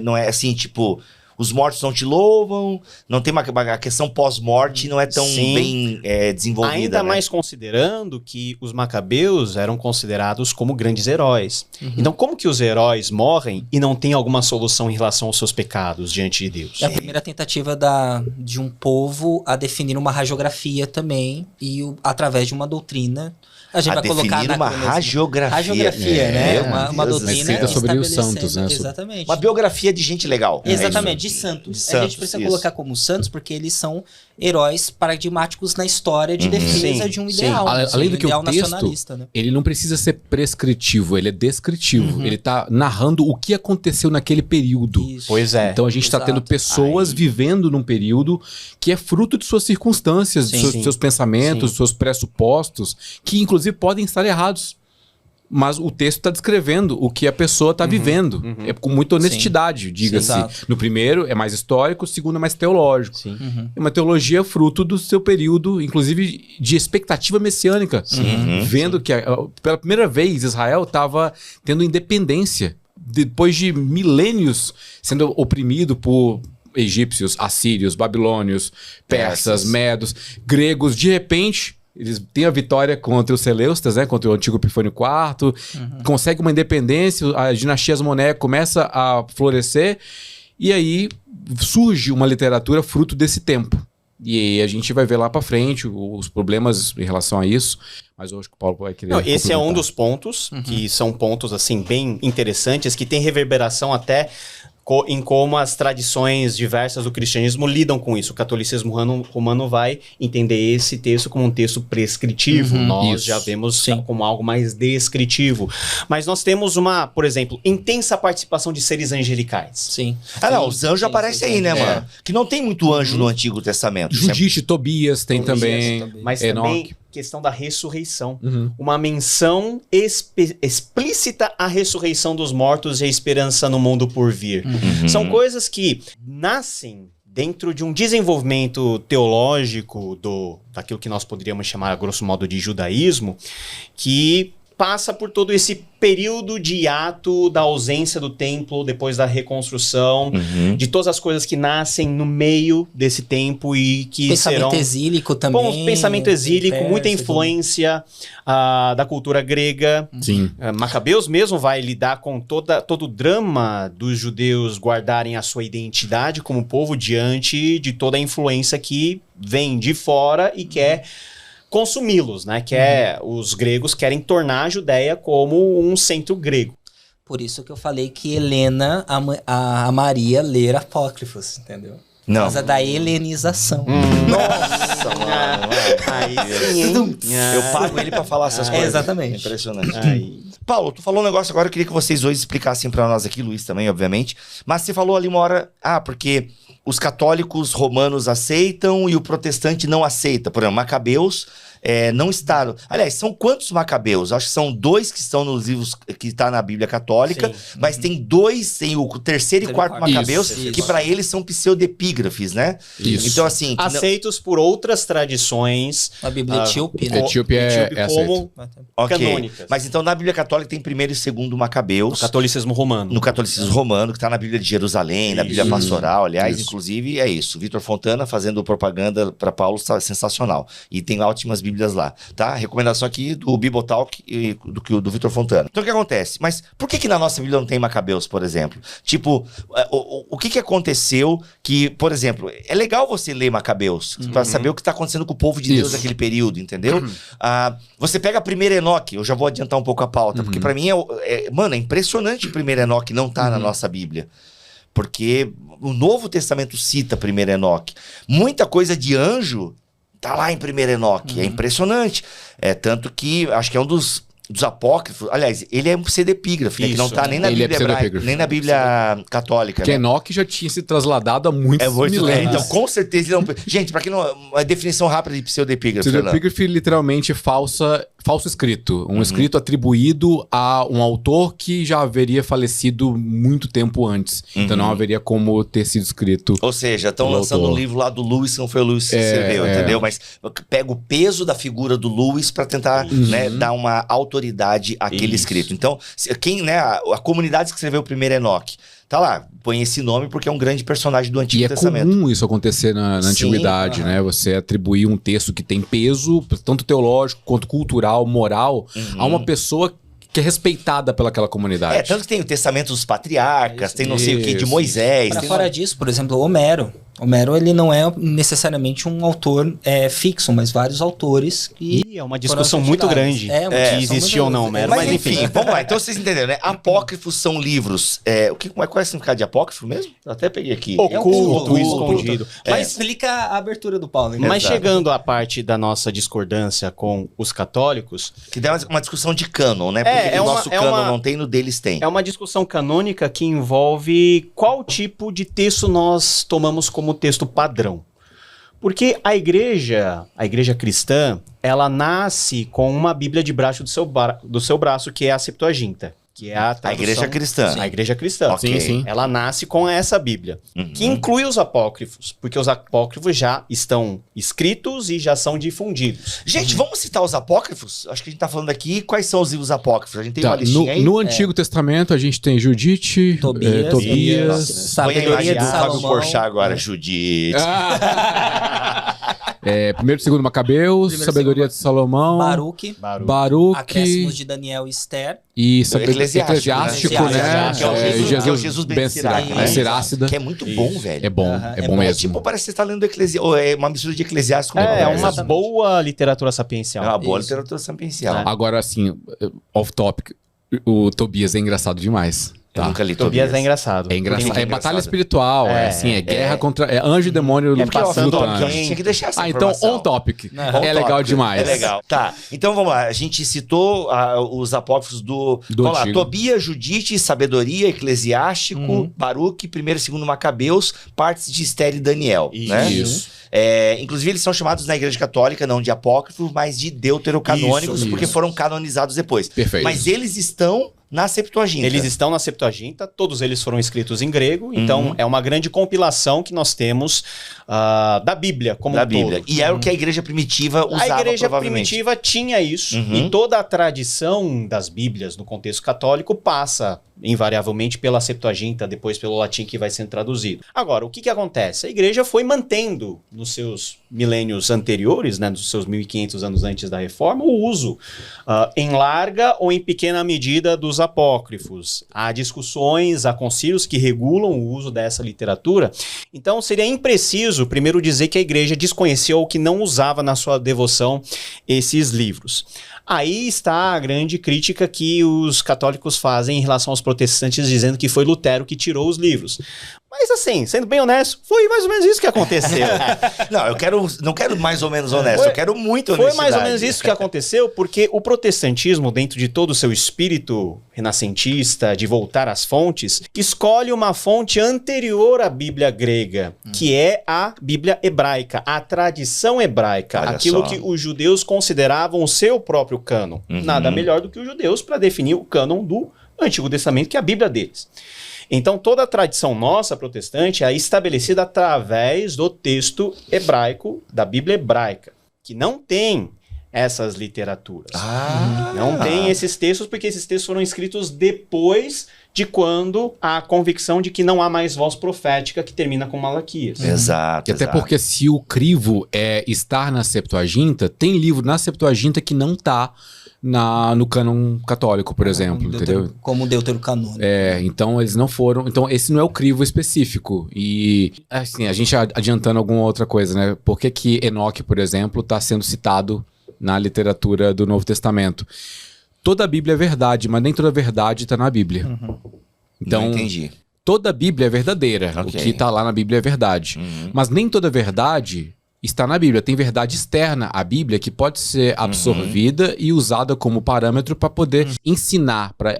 não é assim, tipo, os mortos não te louvam, não tem a questão pós-morte não é tão bem desenvolvida. Ainda né? mais considerando que os macabeus eram considerados como grandes heróis. Então, como que os heróis morrem e não tem alguma solução em relação aos seus pecados diante de Deus? É a primeira tentativa de um povo a definir uma hagiografia também, e através de uma doutrina. A gente vai colocar uma hagiografia. Hagiografia, né? Uma doutrina escrita sobre os estabelecendo- santos, né? Exatamente. Uma biografia de gente legal. Exatamente, É de isso. santos. De A santos, gente precisa isso. colocar como santos porque eles são heróis paradigmáticos na história de defesa Sim, de um sim. ideal. Além do que ideal o texto, nacionalista, né? ele não precisa ser prescritivo, ele é descritivo. Ele tá narrando o que aconteceu naquele período. Isso. Pois é. Então a gente está Exato. tendo pessoas vivendo num período que é fruto de suas circunstâncias, Sim. dos seus pensamentos, Sim. seus pressupostos, que inclusive podem estar errados. Mas o texto está descrevendo o que a pessoa está vivendo. É com muita honestidade, diga-se. Sim, exato. No primeiro é mais histórico, o segundo é mais teológico. Sim. É uma teologia fruto do seu período, inclusive de expectativa messiânica. Vendo que pela primeira vez Israel estava tendo independência. Depois de milênios sendo oprimido por egípcios, assírios, babilônios, persas, medos, gregos. De repente, eles têm a vitória contra os Seleustas, né? Contra o antigo Epifânio IV. Consegue uma independência, a dinastia Asmoneia começa a florescer. E aí surge uma literatura fruto desse tempo. E aí a gente vai ver lá pra frente os problemas em relação a isso. Mas eu acho que o Paulo vai querer Não, esse é um complementar. dos pontos, que são pontos assim bem interessantes, que tem reverberação até em como as tradições diversas do cristianismo lidam com isso. O catolicismo romano vai entender esse texto como um texto prescritivo. Nós Isso. já vemos como algo mais descritivo. Mas nós temos por exemplo, intensa participação de seres angelicais. Sim. Ah, não, os anjos aparecem aí, né, mano? Que não tem muito anjo no Antigo Testamento. Judite, Tobias tem também. Mas Enoque. também questão da ressurreição. Uma menção explícita à ressurreição dos mortos e a esperança no mundo por vir. São coisas que nascem dentro de um desenvolvimento teológico daquilo que nós poderíamos chamar, a grosso modo, de judaísmo, que passa por todo esse período de hiato da ausência do templo depois da reconstrução, de todas as coisas que nascem no meio desse tempo e que Pensamento serão... exílico também. Bom, pensamento exílico, persa, muita influência da cultura grega. Sim. Macabeus mesmo vai lidar com todo o drama dos judeus guardarem a sua identidade como povo diante de toda a influência que vem de fora e quer consumi-los, né? Os gregos querem tornar a Judéia como um centro grego. Por isso que eu falei que Helena amaria ler apócrifos, entendeu? Por Não. causa da helenização. Nossa, mano. Aí sim, hein? Eu pago ele pra falar essas coisas. Exatamente. Impressionante. Aí. Paulo, tu falou um negócio agora, eu queria que vocês dois explicassem pra nós aqui, Luiz também, obviamente. Mas você falou ali uma hora, porque os católicos romanos aceitam e o protestante não aceita. Por exemplo, Macabeus não está... Aliás, são quantos Macabeus? Acho que são 2 que estão nos livros que está na Bíblia Católica, mas tem 2, tem o terceiro e quarto Macabeus, Isso. que para eles são pseudepígrafes, né? Isso. Então, assim... que não- Aceitos por outras tradições. A Bíblia etíope, né? Etíope é como Ok. canônicas. Mas então na Bíblia Católica tem primeiro e segundo Macabeus. o catolicismo romano. No catolicismo romano, que tá na Bíblia de Jerusalém, na Bíblia pastoral, aliás, Isso. inclusive é isso. Vitor Fontana fazendo propaganda para Paulo, tá sensacional. E tem ótimas Bíblias lá, tá? Recomendação aqui do Bibotalk e do Vitor Fontana. Então o que acontece? Mas por que na nossa Bíblia não tem Macabeus, por exemplo? Tipo, o que aconteceu que, por exemplo, é legal você ler Macabeus para saber o que tá acontecendo com o povo de Deus Isso. naquele período, entendeu? Você pega a primeira Enoque, eu já vou adiantar um pouco a pauta, porque para mim mano, é impressionante o primeiro Enoque não tá na nossa Bíblia. Porque o Novo Testamento cita primeiro Enoque. Muita coisa de anjo tá lá em primeiro Enoque. É impressionante. Tanto que acho que é um dos dos apócrifos, aliás, ele é um pseudepígrafe, né, que não Isso. tá nem na Ele é Bíblia hebraica, pseudepígrafe. nem na Bíblia católica, Que né? Enoque já tinha se trasladado há muitos milênios. Então, com certeza ele não... Gente, pra quem não... Uma definição rápida de pseudepígrafe, Fernando. Pseudepígrafe literalmente falso escrito. Um escrito atribuído a um autor que já haveria falecido muito tempo antes. Então não haveria como ter sido escrito. Ou seja, estão pelo lançando autor. um livro lá do Lewis, que não foi o Lewis que escreveu, entendeu? Mas pega o peso da figura do Lewis pra tentar né, dar uma autoridade àquele escrito. Então, quem, né, a comunidade que escreveu o primeiro Enoque, tá lá, põe esse nome porque é um grande personagem do Antigo E é Testamento. comum isso acontecer na Sim, antiguidade, né? Você atribuir um texto que tem peso, tanto teológico quanto cultural, moral, a uma pessoa que é respeitada pelaquela comunidade. Tanto que tem o Testamento dos Patriarcas, tem não sei o que de Isso. Moisés. Pra tem fora disso, por exemplo, Homero. Homero, ele não é necessariamente um autor fixo, mas vários autores que... E é uma discussão muito grande É, uma se discussão existiu ou muito não, grande. Homero, Mas enfim, vamos lá. Então vocês entenderam, né? Apócrifos são livros. Qual é o significado de apócrifo mesmo? Eu até peguei aqui. Oculto, oculto, escondido. Mas explica a abertura do Paulo. hein? Mas Exato. chegando à parte da nossa discordância com os católicos, Que dá uma discussão de cânon, né? Porque o nosso cânon não tem, no deles tem. é uma discussão canônica que envolve qual tipo de texto nós tomamos como texto padrão. Porque a igreja cristã, ela nasce com uma Bíblia debaixo do seu braço, que é a Septuaginta. Que é a tradução... igreja cristã. A igreja cristã. Ok. Sim. Ela nasce com essa Bíblia, que inclui os apócrifos, porque os apócrifos já estão escritos e já são difundidos. Gente, vamos citar os apócrifos? Acho que a gente tá falando aqui quais são os livros apócrifos. A gente tem Tá, uma listinha aí? no Antigo Testamento a gente tem Judite, Tobias, Tobias, Põe a imagem Sabedoria do de Fábio Salomão. Porchat agora, Judite. Primeiro e segundo Macabeus, Primeiro e Sabedoria segundo de Salomão, Baruque, Baruque Acréscimos de Daniel e Esther. e Eclesiástico, né? Que é o Jesus Ben Sirac, né? Sirácida. Que é muito bom, velho. É bom, Aham, é é bom bom. mesmo. Tipo, parece que você tá lendo é uma mistura de Eclesiástico com É Provérbios. uma boa literatura sapiencial. É uma boa Isso. literatura sapiencial. Agora, assim, off-topic, o Tobias é engraçado demais. Eu Tá? nunca li Tobias é engraçado. É engraçado. Muito É batalha engraçado. espiritual, é guerra contra. É anjo e demônio É porque, ó, passando Sandro, lutando. Tinha que deixar essa Então, informação. on topic. On É legal topic. demais. É legal. Tá, então vamos lá. A gente citou os apócrifos do vamos lá, Antigo. Tobias, Judite, Sabedoria, Eclesiástico, Baruque, 1º e 2º Macabeus, partes de Esther e Daniel. Né? Isso. Inclusive, eles são chamados na Igreja Católica, não de apócrifos, mas de deuterocanônicos, Isso, porque isso. foram canonizados depois. Perfeito. Mas eles estão na Septuaginta. Eles estão na Septuaginta, todos eles foram escritos em grego, então é uma grande compilação que nós temos da Bíblia como da um Bíblia. todo. E era o que a Igreja Primitiva usava, A igreja provavelmente. primitiva tinha isso, e toda a tradição das Bíblias no contexto católico passa invariavelmente pela Septuaginta, depois pelo latim que vai sendo traduzido. Agora, o que acontece? A igreja foi mantendo nos seus milênios anteriores, né, nos seus 1500 anos antes da Reforma, o uso em larga ou em pequena medida dos apócrifos. Há discussões, há concílios que regulam o uso dessa literatura. Então, seria impreciso primeiro dizer que a igreja desconhecia ou que não usava na sua devoção esses livros. Aí está a grande crítica que os católicos fazem em relação aos protestantes, dizendo que foi Lutero que tirou os livros. Mas assim, sendo bem honesto, foi mais ou menos isso que aconteceu. Não, não quero mais ou menos honesto, Foi- eu quero muito Foi honestidade. mais ou menos isso que aconteceu, porque o protestantismo, dentro de todo o seu espírito renascentista, de voltar às fontes, escolhe uma fonte anterior à Bíblia grega, que é a Bíblia hebraica, a tradição hebraica, Olha aquilo só. que os judeus consideravam o seu próprio cânon. Nada melhor do que os judeus para definir o cânon do Antigo Testamento, que é a Bíblia deles. Então, toda a tradição nossa protestante é estabelecida através do texto hebraico, da Bíblia hebraica, que não tem essas literaturas. Não tem esses textos, porque esses textos foram escritos depois de quando há a convicção de que não há mais voz profética, que termina com Malaquias. Exato. E até exato. porque se o crivo é estar na Septuaginta, tem livro na Septuaginta que não tá no cânon católico, por exemplo, entendeu? Como deuterocanônico. Então eles não foram. Então, esse não é o crivo específico. E, assim, a gente adiantando alguma outra coisa, né? Por que Enoque, por exemplo, está sendo citado na literatura do Novo Testamento? Toda a Bíblia é verdade, mas nem toda a verdade está na Bíblia. Então, Não entendi. toda a Bíblia é verdadeira. Ok. O que está lá na Bíblia é verdade. Mas nem toda verdade está na Bíblia. Tem verdade externa à Bíblia que pode ser absorvida e usada como parâmetro para poder ensinar, para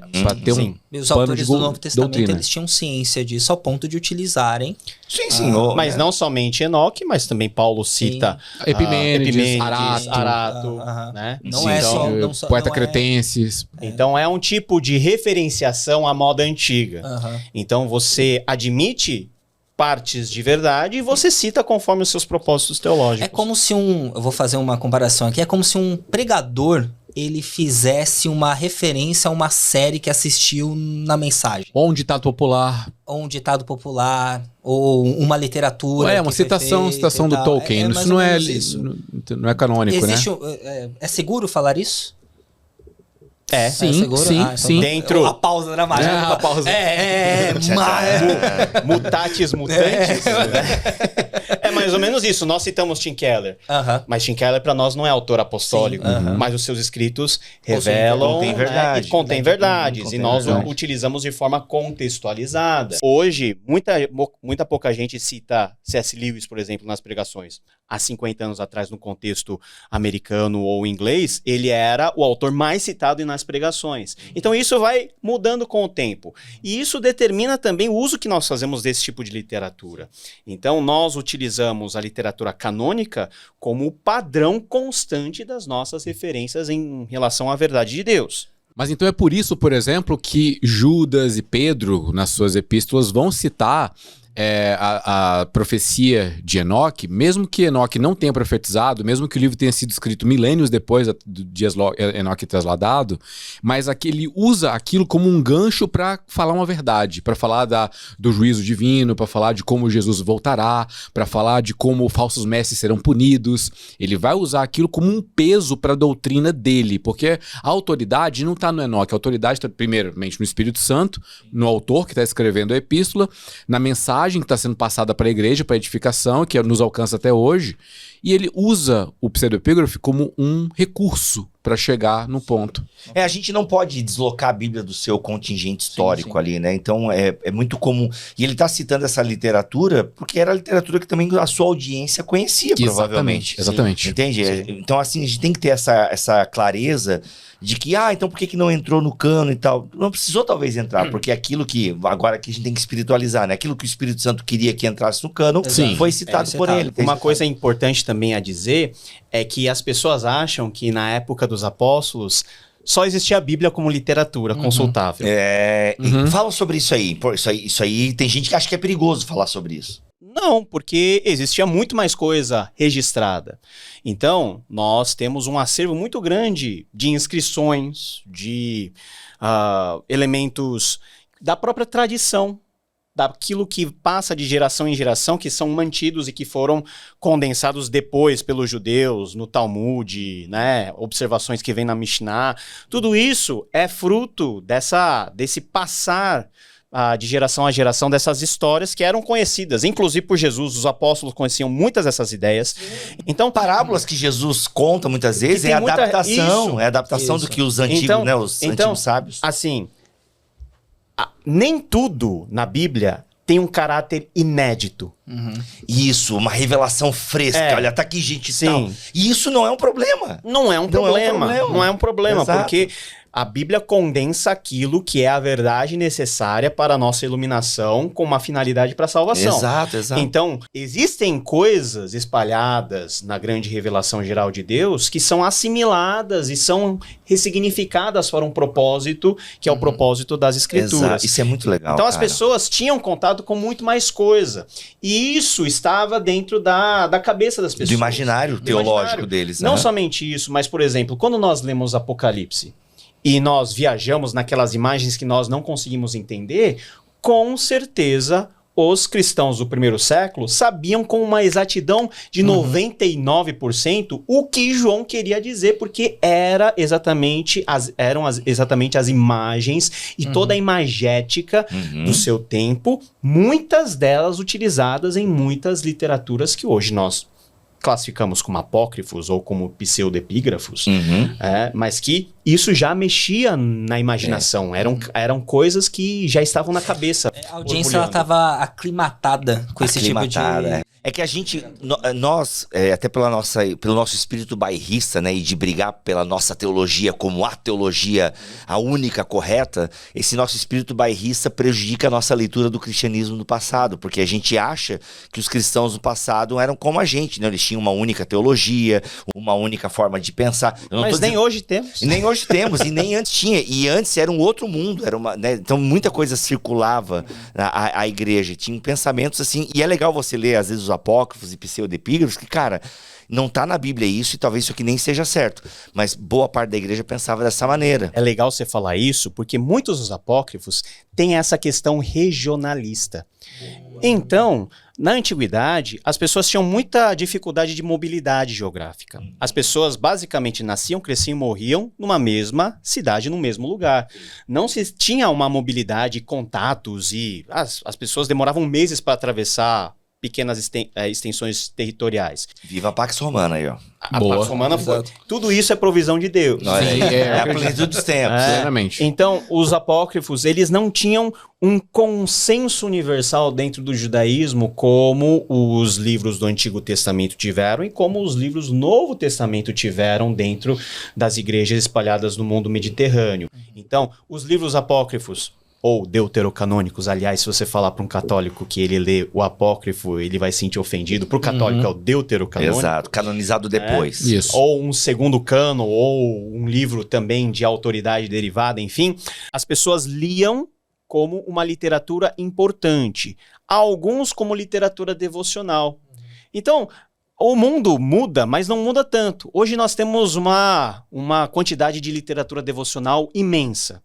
ter um E os pano autores de do Novo Testamento, doutrina. eles tinham ciência disso ao ponto de utilizarem. Sim, senhor. Mas não somente Enoque, mas também Paulo cita Epimênides, Arato, Aham. né? Não Sim, é então, só... Não só Poeta não é- Cretenses. Então é um tipo de referenciação à moda antiga. Aham. Então você admite partes de verdade e você cita conforme os seus propósitos teológicos. É como se eu vou fazer uma comparação aqui, é como se um pregador, ele fizesse uma referência a uma série que assistiu na mensagem. Ou um ditado popular. Ou um ditado popular, ou uma literatura. É, uma que foi citação feita do e tal. Tolkien. mais Isso ou não é, menos isso. não é canônico, Existe, né? é seguro falar isso? É. Sim, seguro? sim, Então sim. Dentro- A pausa dramática. É, a pausa. Mutatis mutantes. É mais ou menos isso. Nós citamos Tim Keller. Aham. Mas Tim Keller para nós não é autor apostólico. Sim, aham. Mas os seus escritos revelam... contém né, verdade. e contém verdades. Contém e nós verdade. utilizamos de forma contextualizada. Hoje, muita pouca gente cita C.S. Lewis, por exemplo, nas pregações. Há 50 anos atrás, no contexto americano ou inglês, ele era o autor mais citado nas pregações. Então isso vai mudando com o tempo. E isso determina também o uso que nós fazemos desse tipo de literatura. Então nós utilizamos a literatura canônica como o padrão constante das nossas referências em relação à verdade de Deus. Mas então é por isso, por exemplo, que Judas e Pedro, nas suas epístolas, vão citar a profecia de Enoque, mesmo que Enoque não tenha profetizado, mesmo que o livro tenha sido escrito milênios depois do dia Enoque trasladado, mas ele usa aquilo como um gancho para falar uma verdade, para falar do juízo divino, para falar de como Jesus voltará, para falar de como falsos mestres serão punidos. Ele vai usar aquilo como um peso para a doutrina dele, porque a autoridade não está no Enoque, a autoridade está primeiramente no Espírito Santo, no autor que está escrevendo a epístola, na mensagem que está sendo passada para a igreja, para a edificação, que nos alcança até hoje, e ele usa o pseudoepígrafe como um recurso para chegar no ponto. A gente não pode deslocar a Bíblia do seu contingente histórico ali, né? Então é muito comum. E ele está citando essa literatura porque era a literatura que também a sua audiência conhecia, provavelmente. Exatamente. Entende? Então, assim, a gente tem que ter essa clareza de que, então por que não entrou no cano e tal? Não precisou talvez entrar, porque aquilo que, agora que a gente tem que espiritualizar, né? Aquilo que o Espírito Santo queria que entrasse no cano, Sim. foi citado por ele. Uma coisa importante também a dizer é que as pessoas acham que na época dos apóstolos só existia a Bíblia como literatura consultável. Fala sobre isso aí. Pô, isso aí tem gente que acha que é perigoso falar sobre isso. Não, porque existia muito mais coisa registrada. Então, nós temos um acervo muito grande de inscrições, de elementos da própria tradição, daquilo que passa de geração em geração, que são mantidos e que foram condensados depois pelos judeus, no Talmud, né? Observações que vem na Mishnah. Tudo isso é fruto desse passar de geração a geração dessas histórias que eram conhecidas, inclusive por Jesus. Os apóstolos conheciam muitas dessas ideias. Então, Parábolas que Jesus conta muitas vezes tem muita- adaptação, isso. é adaptação do que os antigos, Então- né, os antigos sábios. assim, nem tudo na Bíblia tem um caráter inédito. Isso, uma revelação fresca. Olha, tá aqui gente e Sim. tal. E isso não é um problema. Não é um problema. Não é um problema, Exato. porque a Bíblia condensa aquilo que é a verdade necessária para a nossa iluminação com uma finalidade para a salvação. Exato. Então, existem coisas espalhadas na grande revelação geral de Deus que são assimiladas e são ressignificadas para um propósito, que é o propósito das Escrituras. Exato. Isso é muito legal. Então as cara. pessoas tinham contato com muito mais coisa. E isso estava dentro da cabeça das pessoas. Do imaginário teológico deles. Não né? somente isso, mas, por exemplo, quando nós lemos Apocalipse e nós viajamos naquelas imagens que nós não conseguimos entender, com certeza os cristãos do primeiro século sabiam com uma exatidão de 99% o que João queria dizer, porque eram exatamente as imagens e toda a imagética do seu tempo, muitas delas utilizadas em muitas literaturas que hoje nós classificamos como apócrifos ou como pseudepígrafos, mas que isso já mexia na imaginação, eram coisas que já estavam na cabeça. A audiência ela estava aclimatada com esse tipo de... É que a gente, nós, até pelo nosso espírito bairrista, né, e de brigar pela nossa teologia como a teologia, a única correta, esse nosso espírito bairrista prejudica a nossa leitura do cristianismo do passado, porque a gente acha que os cristãos do passado eram como a gente, né? Eles tinham uma única teologia, uma única forma de pensar. Mas nem hoje temos. E nem hoje temos, e nem antes tinha. E antes era um outro mundo, era uma, né? Então muita coisa circulava a igreja, tinha pensamentos assim, e é legal você ler às vezes os apócrifos e pseudepígrafos, que cara, não tá na Bíblia isso e talvez isso aqui nem seja certo, mas boa parte da igreja pensava dessa maneira. É legal você falar isso, porque muitos dos apócrifos têm essa questão regionalista. Então, na antiguidade, as pessoas tinham muita dificuldade de mobilidade geográfica. As pessoas basicamente nasciam, cresciam e morriam numa mesma cidade, no mesmo lugar. Não se tinha uma mobilidade, contatos e as pessoas demoravam meses para atravessar pequenas extensões territoriais. Viva a Pax Romana aí, ó. A Boa. Pax Romana foi. Tudo isso é provisão de Deus. Olha aí, Sim, é a plenitude dos tempos. Plenamente. Então, os apócrifos, eles não tinham um consenso universal dentro do judaísmo como os livros do Antigo Testamento tiveram e como os livros do Novo Testamento tiveram dentro das igrejas espalhadas no mundo mediterrâneo. Então, os livros apócrifos, ou deuterocanônicos, aliás, se você falar para um católico que ele lê o apócrifo, ele vai se sentir ofendido. Para o católico é o deuterocanônico. Exato, canonizado depois. Isso. Ou um segundo cano, ou um livro também de autoridade derivada, enfim. As pessoas liam como uma literatura importante. Alguns como literatura devocional. Então, o mundo muda, mas não muda tanto. Hoje nós temos uma quantidade de literatura devocional imensa.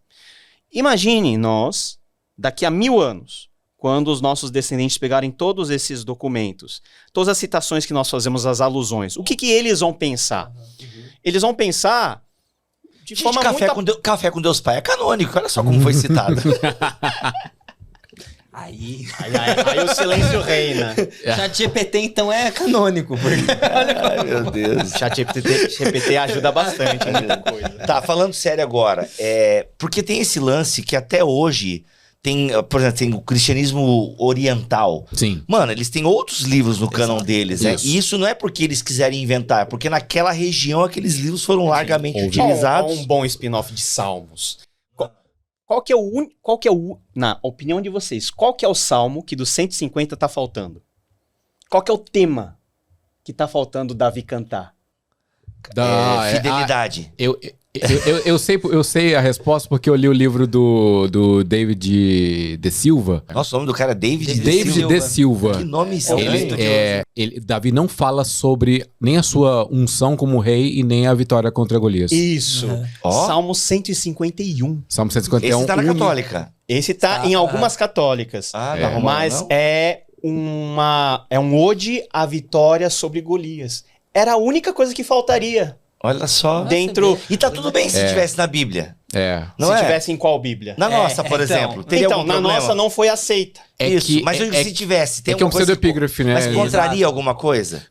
Imagine nós, daqui a 1000 anos, quando os nossos descendentes pegarem todos esses documentos, todas as citações que nós fazemos, as alusões, o que eles vão pensar? Eles vão pensar de forma muito... Café com Deus Pai é canônico, olha só como foi citado. Aí Aí o silêncio reina. ChatGPT então é canônico. Porque... Ai, meu Deus. ChatGPT ajuda bastante em muita coisa. Tá, falando sério agora, porque tem esse lance que até hoje tem, por exemplo, tem o cristianismo oriental. Sim. Mano, eles têm outros livros no cânon deles, né? Isso. E isso não é porque eles quiserem inventar, é porque naquela região aqueles livros foram largamente utilizados. Um bom spin-off de Salmos. Na opinião de vocês, qual que é o salmo que dos 150 tá faltando? Qual que é o tema que tá faltando Davi cantar? Fidelidade. Eu sei a resposta porque eu li o livro do David de Silva. Nossa, o nome do cara é David De Silva. Que nome estranho. Davi não fala sobre nem a sua unção como rei e nem a vitória contra Golias. Isso. Ó. Salmo 151. Salmo 151. Esse tá na católica. Esse tá em algumas católicas. Ah, na romana Mas não? é um ode à vitória sobre Golias. Era a única coisa que faltaria Olha só. dentro... E tá tudo bem se tivesse na Bíblia. Não se é? tivesse em qual Bíblia? Na nossa, por então. exemplo. Teria Então, algum na problema? nossa não foi aceita. Isso, mas se tivesse, tem é que é um alguma coisa pseudepígrafe, né? Mas contraria alguma coisa?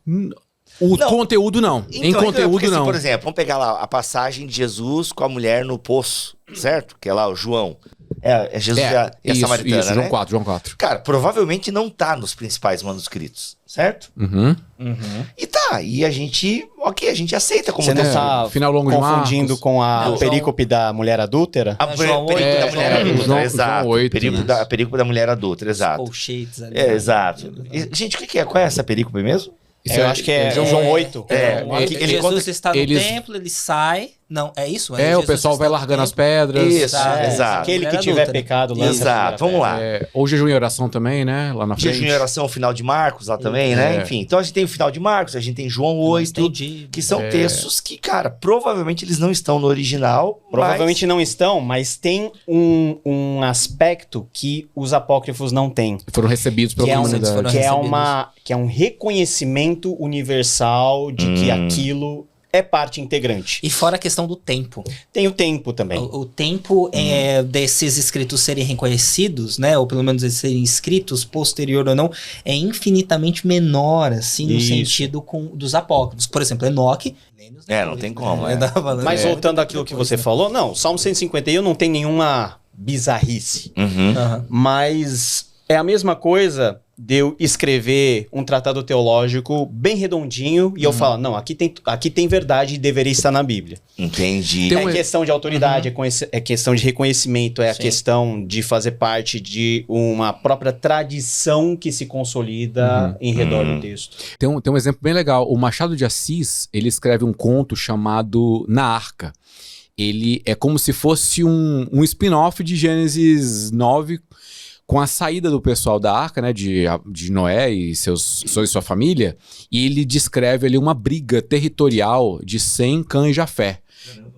O Não. conteúdo não. Então, Em conteúdo porque, não. Por exemplo, vamos pegar lá a passagem de Jesus com a mulher no poço, certo? Que é lá o João. É Jesus e a isso, Samaritana, isso, né? João 4. Cara, provavelmente não tá nos principais manuscritos, certo? Uhum. E tá, e a gente aceita como Você não texto. tá Final longo de confundindo Marcos. com a Não, perícope da mulher adúltera? A João perícope 8, da mulher adulta, João exato. 8, Perícope né? A perícope da mulher adulta, exato. Colchetes ali. Exato. E, gente, o que é? Qual é essa perícope mesmo? Eu acho que é João 8. Ele Jesus conta- está no eles- templo, ele sai. Não, é isso? O Jesus pessoal está vai no largando as templo. pedras. Isso, exato. Aquele que Mulher tiver adulta, né? pecado lá. Exato, vamos lá. Ou jejum e oração também, né? Lá na frente. Jejum e oração, o final de Marcos lá também, né? Enfim, então a gente tem o final de Marcos, a gente tem João 8, Entendi. que são textos que, cara, provavelmente eles não estão no original. Provavelmente não estão, mas tem um aspecto que os apócrifos não têm. Foram recebidos pela Que é, comunidade. foram que é um reconhecimento universal de que aquilo é parte integrante. E fora a questão do tempo. Tem o tempo também. O tempo desses escritos serem reconhecidos, né? Ou pelo menos eles serem escritos, posterior ou não, é infinitamente menor, assim, no Isso. sentido dos apócrifos. Por exemplo, Enoque. não tem como, né? Mas voltando àquilo que você falou, não, o Salmo 151 não tem nenhuma bizarrice. Uhum. Aham. Mas é a mesma coisa de eu escrever um tratado teológico bem redondinho e eu falo, não, aqui tem verdade e deveria estar na Bíblia. Entendi. É questão de autoridade, é questão de reconhecimento, é a questão de fazer parte de uma própria tradição que se consolida em redor do texto. Tem um exemplo bem legal. O Machado de Assis, ele escreve um conto chamado Na Arca. Ele é como se fosse um spin-off de Gênesis 9, com a saída do pessoal da Arca, né, de Noé e sua família, e ele descreve ali uma briga territorial de Sem, Cã e Jafé.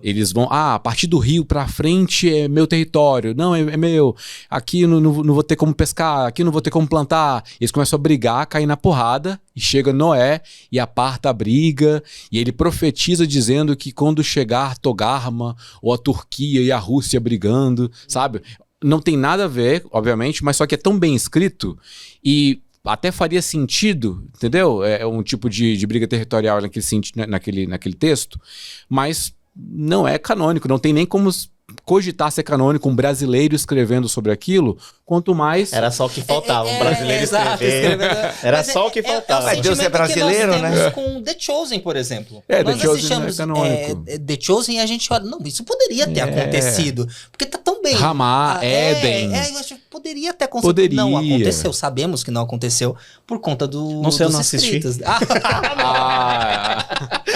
Eles vão, a partir do rio pra frente é meu território, não, é meu, aqui não vou ter como pescar, aqui não vou ter como plantar. Eles começam a brigar, cair na porrada, e chega Noé e aparta a briga, e ele profetiza dizendo que quando chegar Togarma, ou a Turquia e a Rússia brigando, sabe? Não tem nada a ver, obviamente, mas só que é tão bem escrito e até faria sentido, entendeu? É um tipo de briga territorial naquele texto, mas não é canônico, não tem nem como cogitar ser canônico um brasileiro escrevendo sobre aquilo, quanto mais... Era só o que faltava, um brasileiro escrever. Era só o que faltava. Mas Deus é brasileiro, que nós né? temos com The Chosen, por exemplo. The Nós Chosen assistimos é canônico. The Chosen e a gente olha, não, isso poderia ter acontecido, porque tá tão bem. Ramá, Éden. Eu acho que poderia ter acontecido. Não aconteceu, sabemos que não aconteceu por conta Não sei, eu não assisti.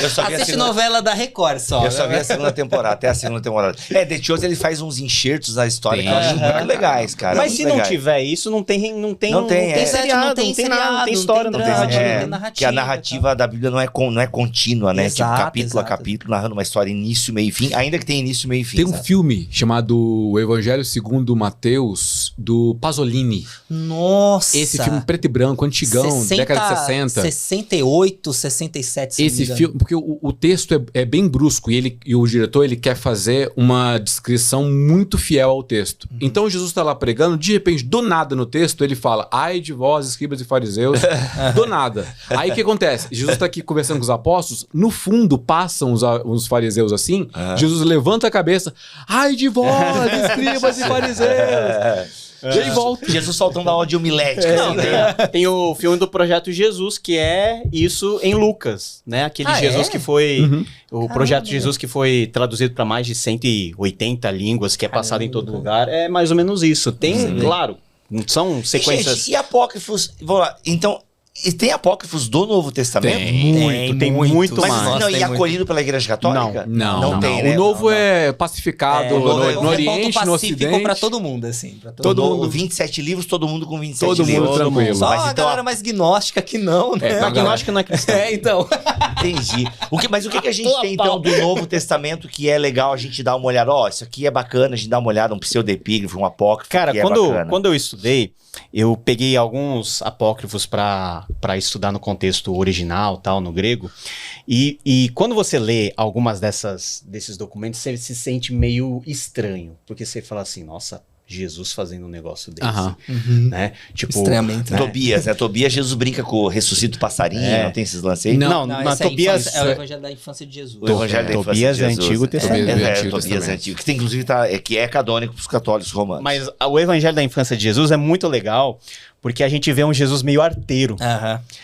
Eu só vi Assiste novela da Record só. Eu só vi a segunda temporada, até a segunda temporada. The Chosen, ele faz uns enxertos na história que eu acho muito legais, cara. Mas se não tiver isso, não tem seriado, não tem nada, não tem história, não tem narrativa. Que a narrativa da Bíblia não é contínua, né? Exato, tipo, capítulo a capítulo, narrando uma história início, meio e fim, ainda que tenha início, meio e fim. Tem um filme chamado O Evangelho segundo Mateus, do Pasolini. Nossa! Esse filme preto e branco, antigão, década de 60. 68, 67, se Esse filme, porque o texto é bem brusco e o diretor ele quer fazer uma descrição muito fiel ao texto. Então Jesus está lá pregando, de repente, do nada no texto, ele fala, ai de vós, escribas e fariseus, do nada. Aí o que acontece? Jesus está aqui conversando com os apóstolos, no fundo passam os fariseus assim, Jesus levanta a cabeça, ai de vós, escribas e fariseus. E aí volta. Jesus soltando a ódio milética. Não, tem o filme do Projeto Jesus, que é isso em Lucas, né? Aquele Jesus que foi... O Projeto Jesus que foi traduzido para mais de 180 línguas, que é passado em todo lugar. É mais ou menos isso. Tem, claro, são sequências... Gente, e apócrifos... Vamos lá, então... E tem apócrifos do Novo Testamento? Tem muito Mas mais. não, e acolhido pela Igreja Católica? Não tem, né? O novo é pacificado no Oriente, no Ocidente. Pra todo mundo, assim. Pra Todo mundo, 27 livros, todo mundo com 27 todo livros. Mundo tranquilo. Só Mas a então, galera mais gnóstica que não, né? A gnóstica não é cristã. Então. Entendi. Mas o que a gente tem, então, do Novo Testamento que é legal a gente dar uma olhada? Isso aqui é bacana, a gente dá uma olhada, um pseudoepígrafo, um apócrifo. Cara, que quando eu estudei, eu peguei alguns apócrifos para estudar no contexto original, tal, no grego, e quando você lê algumas desses documentos, você se sente meio estranho, porque você fala assim, nossa, Jesus fazendo um negócio desse, né? Tipo, extremamente. Né? Tobias, né? Tobias, Jesus brinca com o ressuscito passarinho, não tem esses lances aí? Não, mas Tobias... É o Evangelho da Infância de Jesus. O Evangelho da Infância Tobias de é Jesus. Antigo Testamento. Tobias é Antigo, que tem, inclusive que é canônico para os católicos romanos. Mas o Evangelho da Infância de Jesus é muito legal, porque a gente vê um Jesus meio arteiro.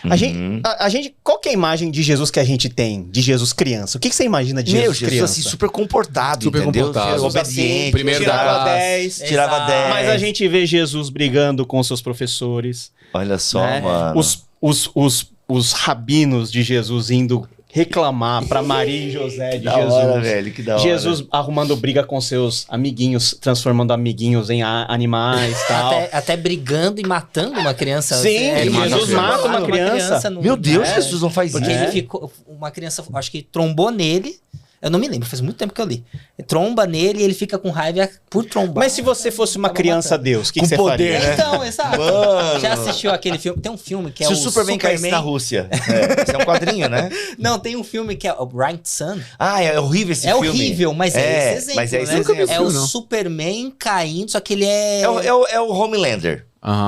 A gente, qual que é a imagem de Jesus que a gente tem, de Jesus criança? O que você imagina de Jesus criança? assim, super comportado, entendeu? Obediente, primeiro tirava da 10, tirava 10. Mas a gente vê Jesus brigando com seus professores. Olha só, né? mano. Os rabinos de Jesus indo reclamar pra Maria e José de Jesus. Hora, velho, que da hora. Jesus arrumando briga com seus amiguinhos, transformando amiguinhos em animais e tal. Até brigando e matando uma criança. Sim, Jesus mata uma criança. Meu Deus, Jesus não faz isso. Porque ele ficou... Uma criança, acho que trombou nele. Eu não me lembro, faz muito tempo que eu li. Tromba nele e ele fica com raiva por trombar. Mas se você fosse uma criança Deus, o que você poder, faria? né? Então, exato. Mano. Já assistiu aquele filme? Tem um filme que é Se o o Superman caísse na Rússia. Esse é um quadrinho, né? Não, tem um filme que é o Right Sun. Ah, é horrível esse É filme. horrível, mas é esse exemplo, mas é esse né? exemplo. É o Superman caindo, só que ele é... É o Homelander.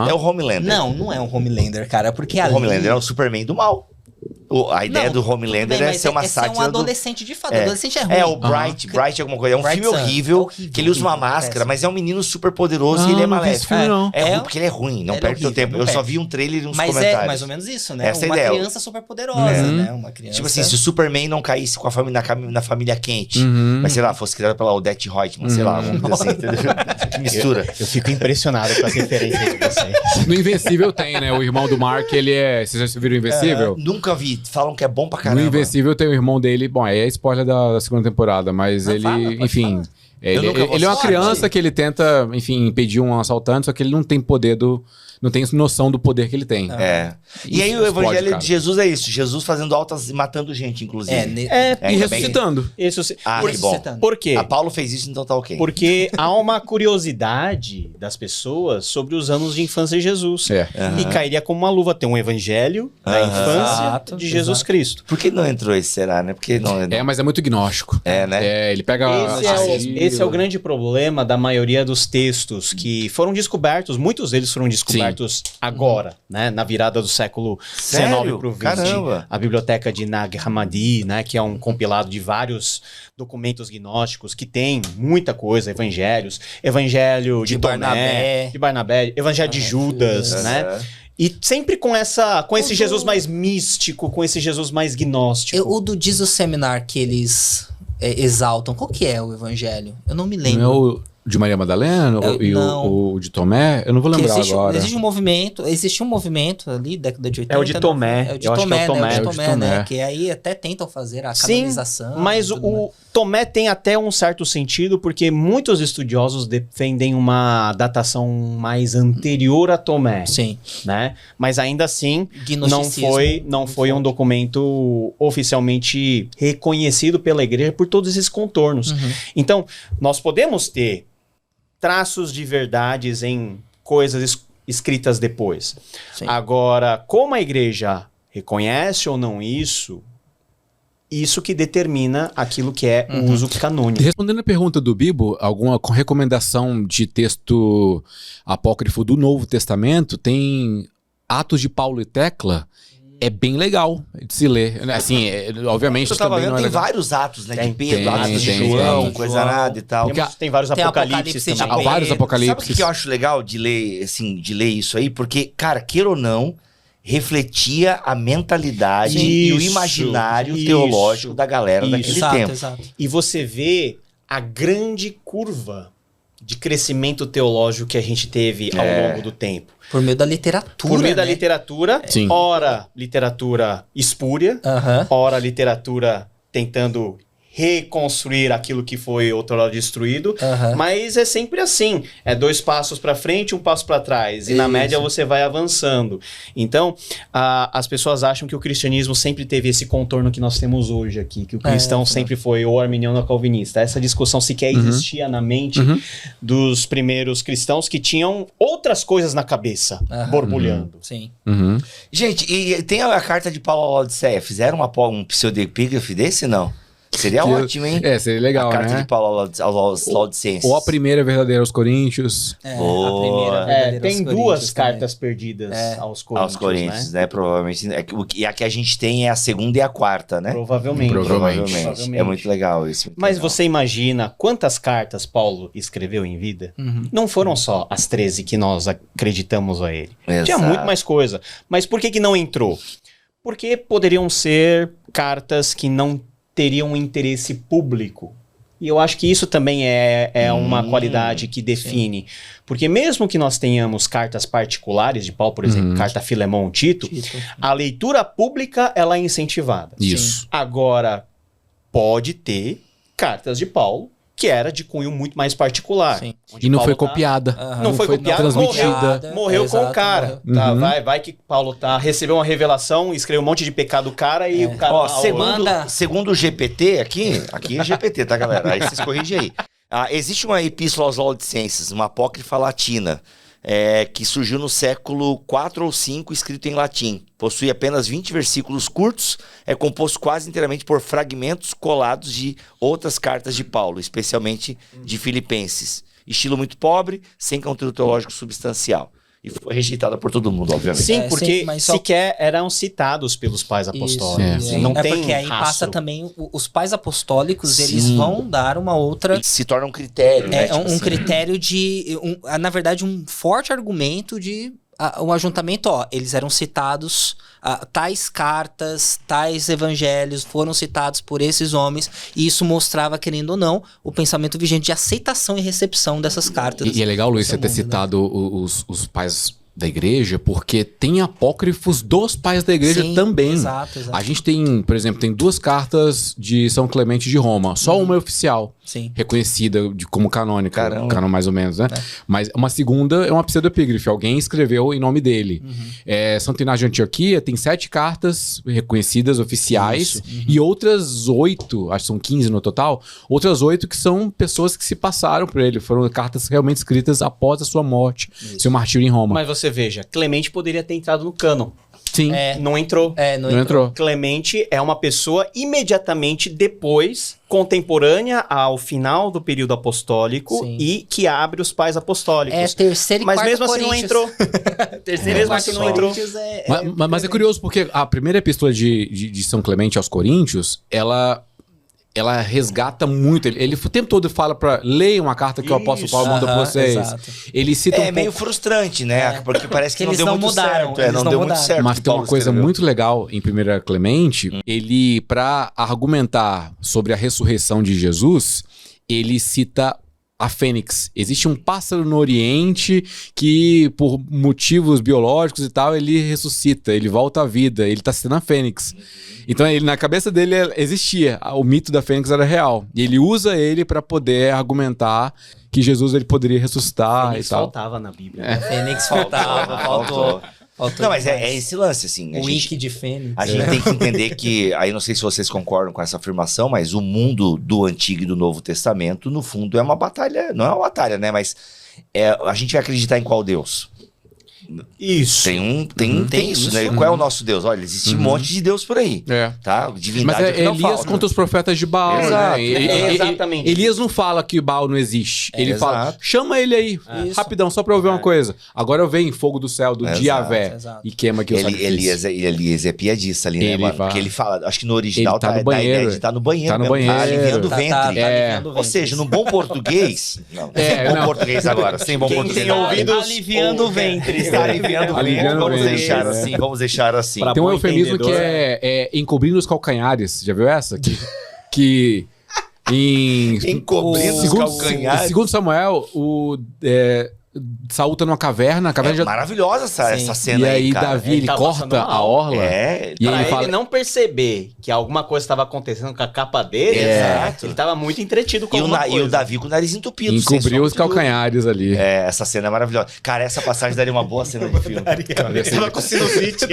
É o Homelander. Não é um Homelander, cara, porque o Homelander é o Superman do mal. A ideia Não, do Homelander Bem, é mas ser uma ser sátira um adolescente de fato. Adolescente é ruim. É, o Bright é alguma coisa. É um Bright filme Sun. horrível, Horrível, que ele usa uma horrível, máscara, péssimo. mas é um menino super poderoso e Ah, ele é não vi esse maléfico. filme, não. É ruim porque ele é ruim, não Ele é perde teu horrível, tempo. não Eu só perde. vi um trailer e uns Mas comentários. é mais ou menos isso, né? Essa é a Uma ideia. criança super poderosa, né? Uma criança... Tipo assim, se o Superman não caísse com a família, na família quente, mas sei lá, fosse criado pela Odette Reutemann, sei lá, alguma coisa assim, entendeu? Que mistura. Eu fico impressionado com as referências de vocês. No Invencível tem, né? O irmão do Mark, ele é... Vocês já viram o Invencível? Nunca vi, falam que é bom pra No caramba. Invencível tem o irmão dele... Bom, aí é spoiler da segunda temporada, mas Não, ele... pode enfim... falar. Eu nunca vou Ele é uma assistir. criança que ele tenta, enfim, impedir um assaltante, só que ele não tem poder não tem noção do poder que ele tem. É. E aí Isso o explode, evangelho cara. de Jesus é isso. Jesus fazendo altas e matando gente, inclusive. E ainda bem. ressuscitando. Isso, Ah, por, que bom. por quê? A Paulo fez isso, então tá ok. Porque há uma curiosidade das pessoas sobre os anos de infância de Jesus. É. E cairia como uma luva ter um evangelho da infância Exato, de Jesus exato. Cristo. Por que não entrou esse, será, né? Porque não... É, mas é muito gnóstico. É, né? É, ele pega... Esse é o grande problema da maioria dos textos que foram descobertos, muitos deles foram descobertos agora, né? Na virada do século Sério? XIX para o XX. Caramba. A biblioteca de Nag Hammadi, né? Que é um compilado de vários documentos gnósticos que tem muita coisa, evangelhos, evangelho de Tomé, de Barnabé, evangelho de Judas, né? E sempre com esse Jesus mais místico, com esse Jesus mais gnóstico. O do Jesus Seminar que eles exaltam, qual que é o evangelho? Eu não me lembro. Não é o de Maria Madalena e não. o de Tomé? Eu não vou lembrar agora. Existe um movimento ali, década de 80. É o de Tomé. É o de Eu acho que é Tomé, o Tomé. né? É O o de de Tomé, né? Tomé. Que aí até tentam fazer a Sim, canonização. mas e tudo mais. o Tomé tem até um certo sentido, porque muitos estudiosos defendem uma datação mais anterior a Tomé, Sim. né? Mas ainda assim, Gnosticismo. não foi um documento oficialmente reconhecido pela igreja por todos esses contornos. Então, nós podemos ter traços de verdades em coisas escritas depois. Sim. Agora, como a igreja reconhece ou não isso que determina aquilo que é o uso canônico. Respondendo a pergunta do Bibo, alguma recomendação de texto apócrifo do Novo Testamento, tem Atos de Paulo e Tecla, é bem legal de se ler. Assim, obviamente Eu tava também vendo, não é tem legal. vários atos, né? Tem, De Pedro, tem, atos de tem, João, tem. coisa nada e tal. Tem vários Tem apocalipses Apocalipse também. de Há vários Pedro. apocalipses. Sabe o que eu acho legal de ler, assim, de ler isso aí? Porque, cara, queira ou não, refletia a mentalidade e o Isso, imaginário isso, teológico da galera isso. daquele Exato, tempo. exato. E você vê a grande curva de crescimento teológico que a gente teve ao longo do tempo. Por meio da literatura, Por meio da né? literatura, Sim. ora literatura espúria, Aham. ora literatura tentando reconstruir aquilo que foi outrora destruído, Aham. mas é sempre assim, é 2 passos para frente, 1 passo para trás, e na Isso. média você vai avançando. Então, as pessoas acham que o cristianismo sempre teve esse contorno que nós temos hoje aqui, que o cristão sempre foi ou arminiano ou calvinista. Essa discussão sequer existia na mente dos primeiros cristãos que tinham outras coisas na cabeça, Aham. borbulhando. Sim. Uhum. Gente, e tem a carta de Paulo à Laodiceia. Fizeram um pseudepígrafe desse, não? Seria ótimo, hein? É, seria legal, a carta né? de Paulo aos Laodicenses. Ou a primeira verdadeira aos Coríntios. Boa. A primeira verdadeira Tem aos 2 Coríntios cartas perdidas aos Coríntios, Aos Coríntios, né? Provavelmente. E a que a gente tem é a segunda e a quarta, né? Provavelmente. Provavelmente. É muito legal isso. muito Mas legal. você imagina quantas cartas Paulo escreveu em vida? Não foram só as 13 que nós acreditamos a ele. Tinha Exato. muito mais coisa. Mas por que não entrou? Porque poderiam ser cartas que não teriam interesse público. E eu acho que isso também é uma qualidade que define. Porque mesmo que nós tenhamos cartas particulares de Paulo, por exemplo, carta a Filemão, Tito, a leitura pública ela é incentivada. Isso. Agora, pode ter cartas de Paulo que era de cunho muito mais particular. Sim. Onde E não Paulo foi copiada. Aham. Não foi copiada, transmitida. morreu com o Exato, cara. morreu. Tá, vai que Paulo recebeu uma revelação, escreveu um monte de pecado do cara e o cara... Ó, Manda. segundo o GPT aqui é GPT, tá, galera? Aí vocês corrigem aí. Existe uma epístola aos Laodicenses, uma apócrifa latina, que surgiu no século 4 ou 5, escrito em latim. Possui apenas 20 versículos curtos, é composto quase inteiramente por fragmentos colados de outras cartas de Paulo, especialmente de Filipenses. Estilo muito pobre, sem conteúdo teológico substancial. E foi rejeitada por todo mundo, obviamente. Sim, porque sim, mas só- sequer eram citados pelos pais apostólicos. Isso, Não é tem porque aí rastro. passa também os pais apostólicos, Sim. eles vão dar uma outra. Se torna um critério, né? É Tipo um assim. critério de. Na verdade, um forte argumento de. Um ajuntamento, eles eram citados, tais cartas, tais evangelhos foram citados por esses homens, e isso mostrava, querendo ou não, o pensamento vigente de aceitação e recepção dessas cartas. E é legal, Luiz, você ter mundo, citado os pais da igreja, porque tem apócrifos dos pais da igreja Sim, também. Exato. A gente tem, por exemplo, tem 2 cartas de São Clemente de Roma. Só uma é oficial, Sim. reconhecida como canônica. Caramba. Canon mais ou menos, né? Mas uma segunda é uma pseudoepígrafe. Alguém escreveu em nome dele. Santo Inácio de Antioquia tem 7 cartas reconhecidas, oficiais. E outras 8, acho que são 15 no total. Outras 8 que são pessoas que se passaram por ele. Foram cartas realmente escritas após a sua morte. Seu martírio em Roma. Mas você veja, Clemente poderia ter entrado no cânon. Sim, Não entrou. não entrou. Clemente é uma pessoa imediatamente depois, contemporânea ao final do período apostólico Sim. e que abre os pais apostólicos. É terceiro e Mas quarto mesmo assim não Coríntios. entrou. Terceiro e Mesmo quarto assim não entrou. Coríntios Mas é curioso porque a primeira epístola de São Clemente aos Coríntios, ela resgata muito. Ele o tempo todo fala pra leiam uma carta que o apóstolo Paulo mandou pra vocês. Exato. Ele cita É um meio pouco. frustrante, né? Porque parece que Que não eles deu não muito mudaram, certo. eles Não não deu muito mudaram. certo. Mas que tem uma Paulo coisa escreveu. muito legal em 1 Clemente. Ele, pra argumentar sobre a ressurreição de Jesus, ele cita a fênix. Existe um pássaro no Oriente que, por motivos biológicos e tal, ele ressuscita, ele volta à vida, ele tá citando a fênix. Então, ele, na cabeça dele existia, o mito da fênix era real. E ele usa ele para poder argumentar que Jesus ele poderia ressuscitar Fênix e tal. faltava na Bíblia. Fênix faltou. Não, mas é esse lance, assim. O wiki de Fênix. A gente tem que entender que, aí não sei se vocês concordam com essa afirmação, mas o mundo do Antigo e do Novo Testamento, no fundo, é uma batalha. Não é uma batalha, né? Mas a gente vai acreditar em qual Deus? Isso. Tem isso, né? Qual é o nosso Deus? Olha, existe um monte de Deus por aí, É. tá? Mas Divindade é que não Elias falta. contra os profetas de Baal, Exato. né? Exatamente. Elias não fala que Baal não existe. Ele fala, exato. chama ele aí, rapidão, só pra eu ver uma coisa. Agora eu venho fogo do céu, do Exato, Diavé, exato. e queima aqui o sacrifício. Elias é piadista ali, né, Ele mano? vai- Porque ele fala, acho que no original Ele tá no dá a banheiro. ideia de estar no banheiro. Tá no mesmo, banheiro. aliviando o Tá ventre. aliviando o Ou ventre. seja, no bom português. Não, É, bom não. português agora. Sem bom Quem português. tem ouvidos aliviando o ventre. Está aliviando o ventre. Aliviando o Vamos ventre, deixar é. assim, vamos deixar assim. Pra Tem um bom eufemismo que entendedor. é encobrindo os calcanhares. Já viu essa? Que Encobrindo os calcanhares. Segundo Samuel, Saul tá numa caverna, a caverna já... Maravilhosa essa E cena aí cara. Davi, Ele ele tá passando corta mal. a orla. É, E Pra ele ele fala... não perceber que alguma coisa estava acontecendo com a capa dele, Exato. ele estava muito entretido com e alguma o coisa. Davi com o nariz entupido. sem Encobriu sombra os de dúvida. calcanhares ali. Essa cena é maravilhosa. Cara, essa passagem daria uma boa cena de filme. Tava com sinusite.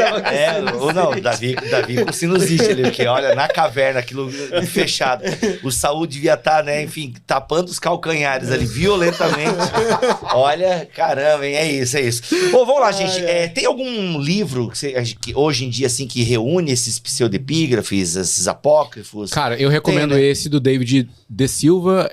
Ou não, Davi com sinusite ali, porque olha, na caverna, aquilo fechado. O Saul devia estar, né, enfim, tapando os calcanhares ali violentamente. Olha, caramba, hein, é isso. Ô, vamos lá, gente. Tem algum livro que hoje em dia, assim, que reúne esses pseudepígrafes, esses apócrifos? Cara, eu recomendo Tem, né? esse do David De Silva,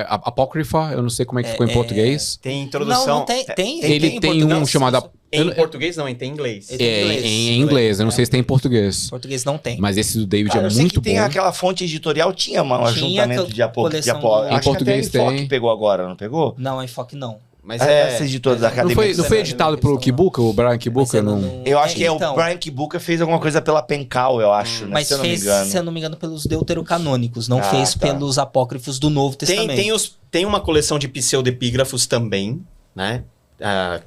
Apócrifa, eu não sei como é que ficou em português. Tem introdução. Não tem. Ele em tem português? um chamado... Em português não, tem em inglês. Em inglês, eu não sei se tem em português. Em português não tem. Mas esse do David Cara, é eu sei muito que tem bom. aquela fonte editorial, tinha um ajuntamento de coleção apócrifos. em Acho português que até a Enfoque tem. pegou agora, não pegou? Não, a Enfoque não. Mas Essa editora da Não Academia. foi editado pelo Kibuka, o Brian Kibuka? Não... Eu acho que então, o Brian Kibuka fez alguma coisa pela Pencal, eu acho, né? Mas se eu não me fez, engano. se eu não me engano, pelos deuterocanônicos, não Ah, fez tá. pelos apócrifos do Novo Testamento. tem uma coleção de pseudepígrafos também, né?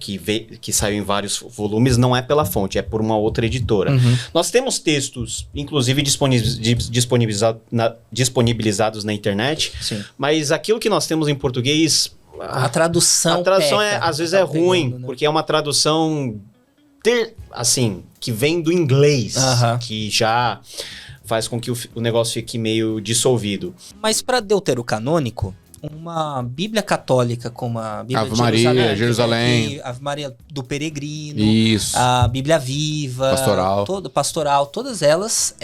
Que saiu em vários volumes, não é pela fonte, é por uma outra editora. Nós temos textos, inclusive disponibilizados na internet, Sim. mas aquilo que nós temos em português, A tradução peca, peca, às vezes tá é ruim, pegando, né? porque é uma tradução assim, que vem do inglês, Aham. que já faz com que o negócio fique meio dissolvido. Mas para deuterocanônico, uma Bíblia católica como a Bíblia Ave de Maria, Jerusalém. Ave Maria do Peregrino, Isso. a Bíblia Viva, Pastoral, todas elas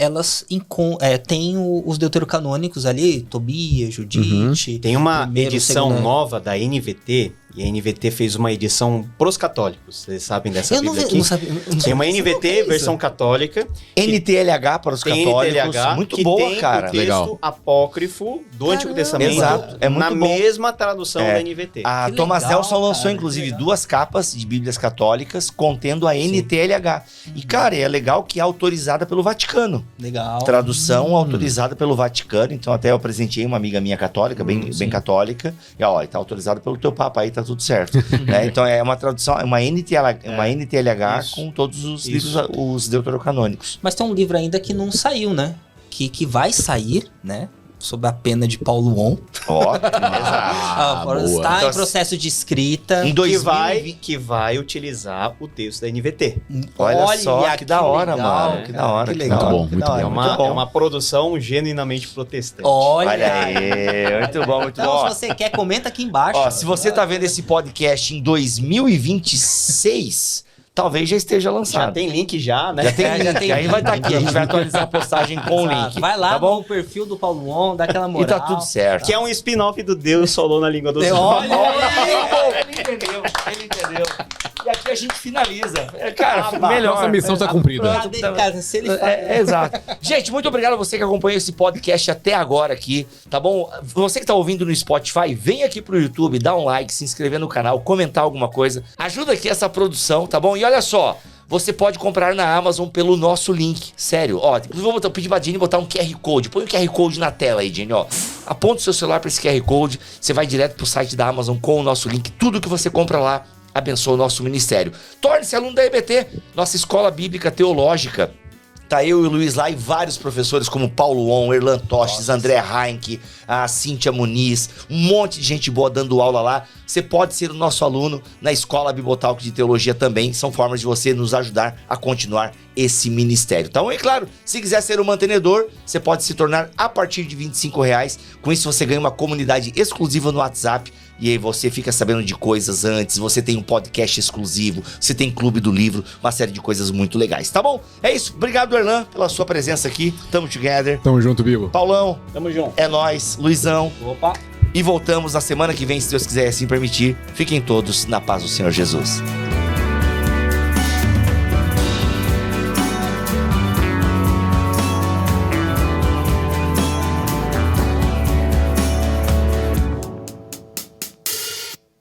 têm os deuterocanônicos ali, Tobias, Judite. Tem uma primeiro, edição segundo- nova da NVT, E a NVT fez uma edição pros católicos. Vocês sabem dessa Eu não Bíblia vi, aqui? não sabia. Tem uma NVT, versão católica. NTLH para os Tem católicos. NTLH, Muito que boa, tem cara. o texto Legal. apócrifo do Antigo Testamento. Exato, é muito na bom. mesma tradução da NVT. A Que Thomas legal, Nelson lançou, cara, inclusive, que legal. 2 capas de Bíblias católicas contendo a NTLH. E, cara, é legal que é autorizada pelo Vaticano. Legal. Tradução autorizada pelo Vaticano. Então, até eu presenteei uma amiga minha católica, bem católica. E, ó, tá autorizada pelo teu papa aí, tá tudo certo. Né? Então, é uma tradução, é uma NTLH Isso. com todos os Isso. livros, os deuterocanônicos. Mas tem um livro ainda que não saiu, né? Que vai sair, né? Sob a pena de Paulo On. Ó, exato. boa. Está Então, em processo de escrita. Em Que vai utilizar o texto da NVT. Olha só, que da hora, legal, mano. Que da hora. Que que legal. da hora, Muito bom, que muito da hora, bom. É muito bom. uma produção genuinamente protestante. Olha aí, muito bom, muito Então, bom. se você quer, comenta aqui embaixo. Ó, se você tá vendo esse podcast em 2026, talvez já esteja lançado. Já tem link já, né? Já tem É, link, já tem aí link. vai estar aqui, a gente vai atualizar a postagem com o Exato. link. Vai lá tá bom? no perfil do Paulo On, dá aquela E moral. tá tudo certo. Que é um spin-off do Deus falou na língua dos Olha aí! Ele entendeu, ele entendeu. E aqui a gente finaliza. Cara, melhor. Nossa missão tá cumprida. Cadê, cara? Se ele fala... Exato. Gente, muito obrigado a você que acompanhou esse podcast até agora aqui, tá bom? Você que tá ouvindo no Spotify, vem aqui pro YouTube, dá um like, se inscrever no canal, comentar alguma coisa. Ajuda aqui essa produção, tá bom? E olha só, você pode comprar na Amazon pelo nosso link. Sério, ó. Inclusive, vou pedir pra Jenny botar um QR Code. Põe o QR Code na tela aí, Jenny, ó. Aponta o seu celular pra esse QR Code, você vai direto pro site da Amazon com o nosso link. Tudo que você compra lá abençoa o nosso ministério. Torne-se aluno da EBT, nossa escola bíblica teológica. Tá eu e o Luiz lá e vários professores como Paulo On, Erlan Tostes, André Heinck, a Cíntia Muniz, um monte de gente boa dando aula lá. Você pode ser o nosso aluno na Escola Bibotalk de Teologia também. São formas de você nos ajudar a continuar esse ministério. Então, é claro, se quiser ser um mantenedor, você pode se tornar a partir de R$25. Com isso, você ganha uma comunidade exclusiva no WhatsApp. E aí você fica sabendo de coisas antes, você tem um podcast exclusivo, você tem Clube do Livro, uma série de coisas muito legais, tá bom? É isso, obrigado Erlan pela sua presença aqui, tamo together. Tamo junto, Bibo. Paulão, Tamo junto. é nóis, Luizão, Opa! e voltamos na semana que vem, se Deus quiser assim permitir. Fiquem todos na paz do Senhor Jesus.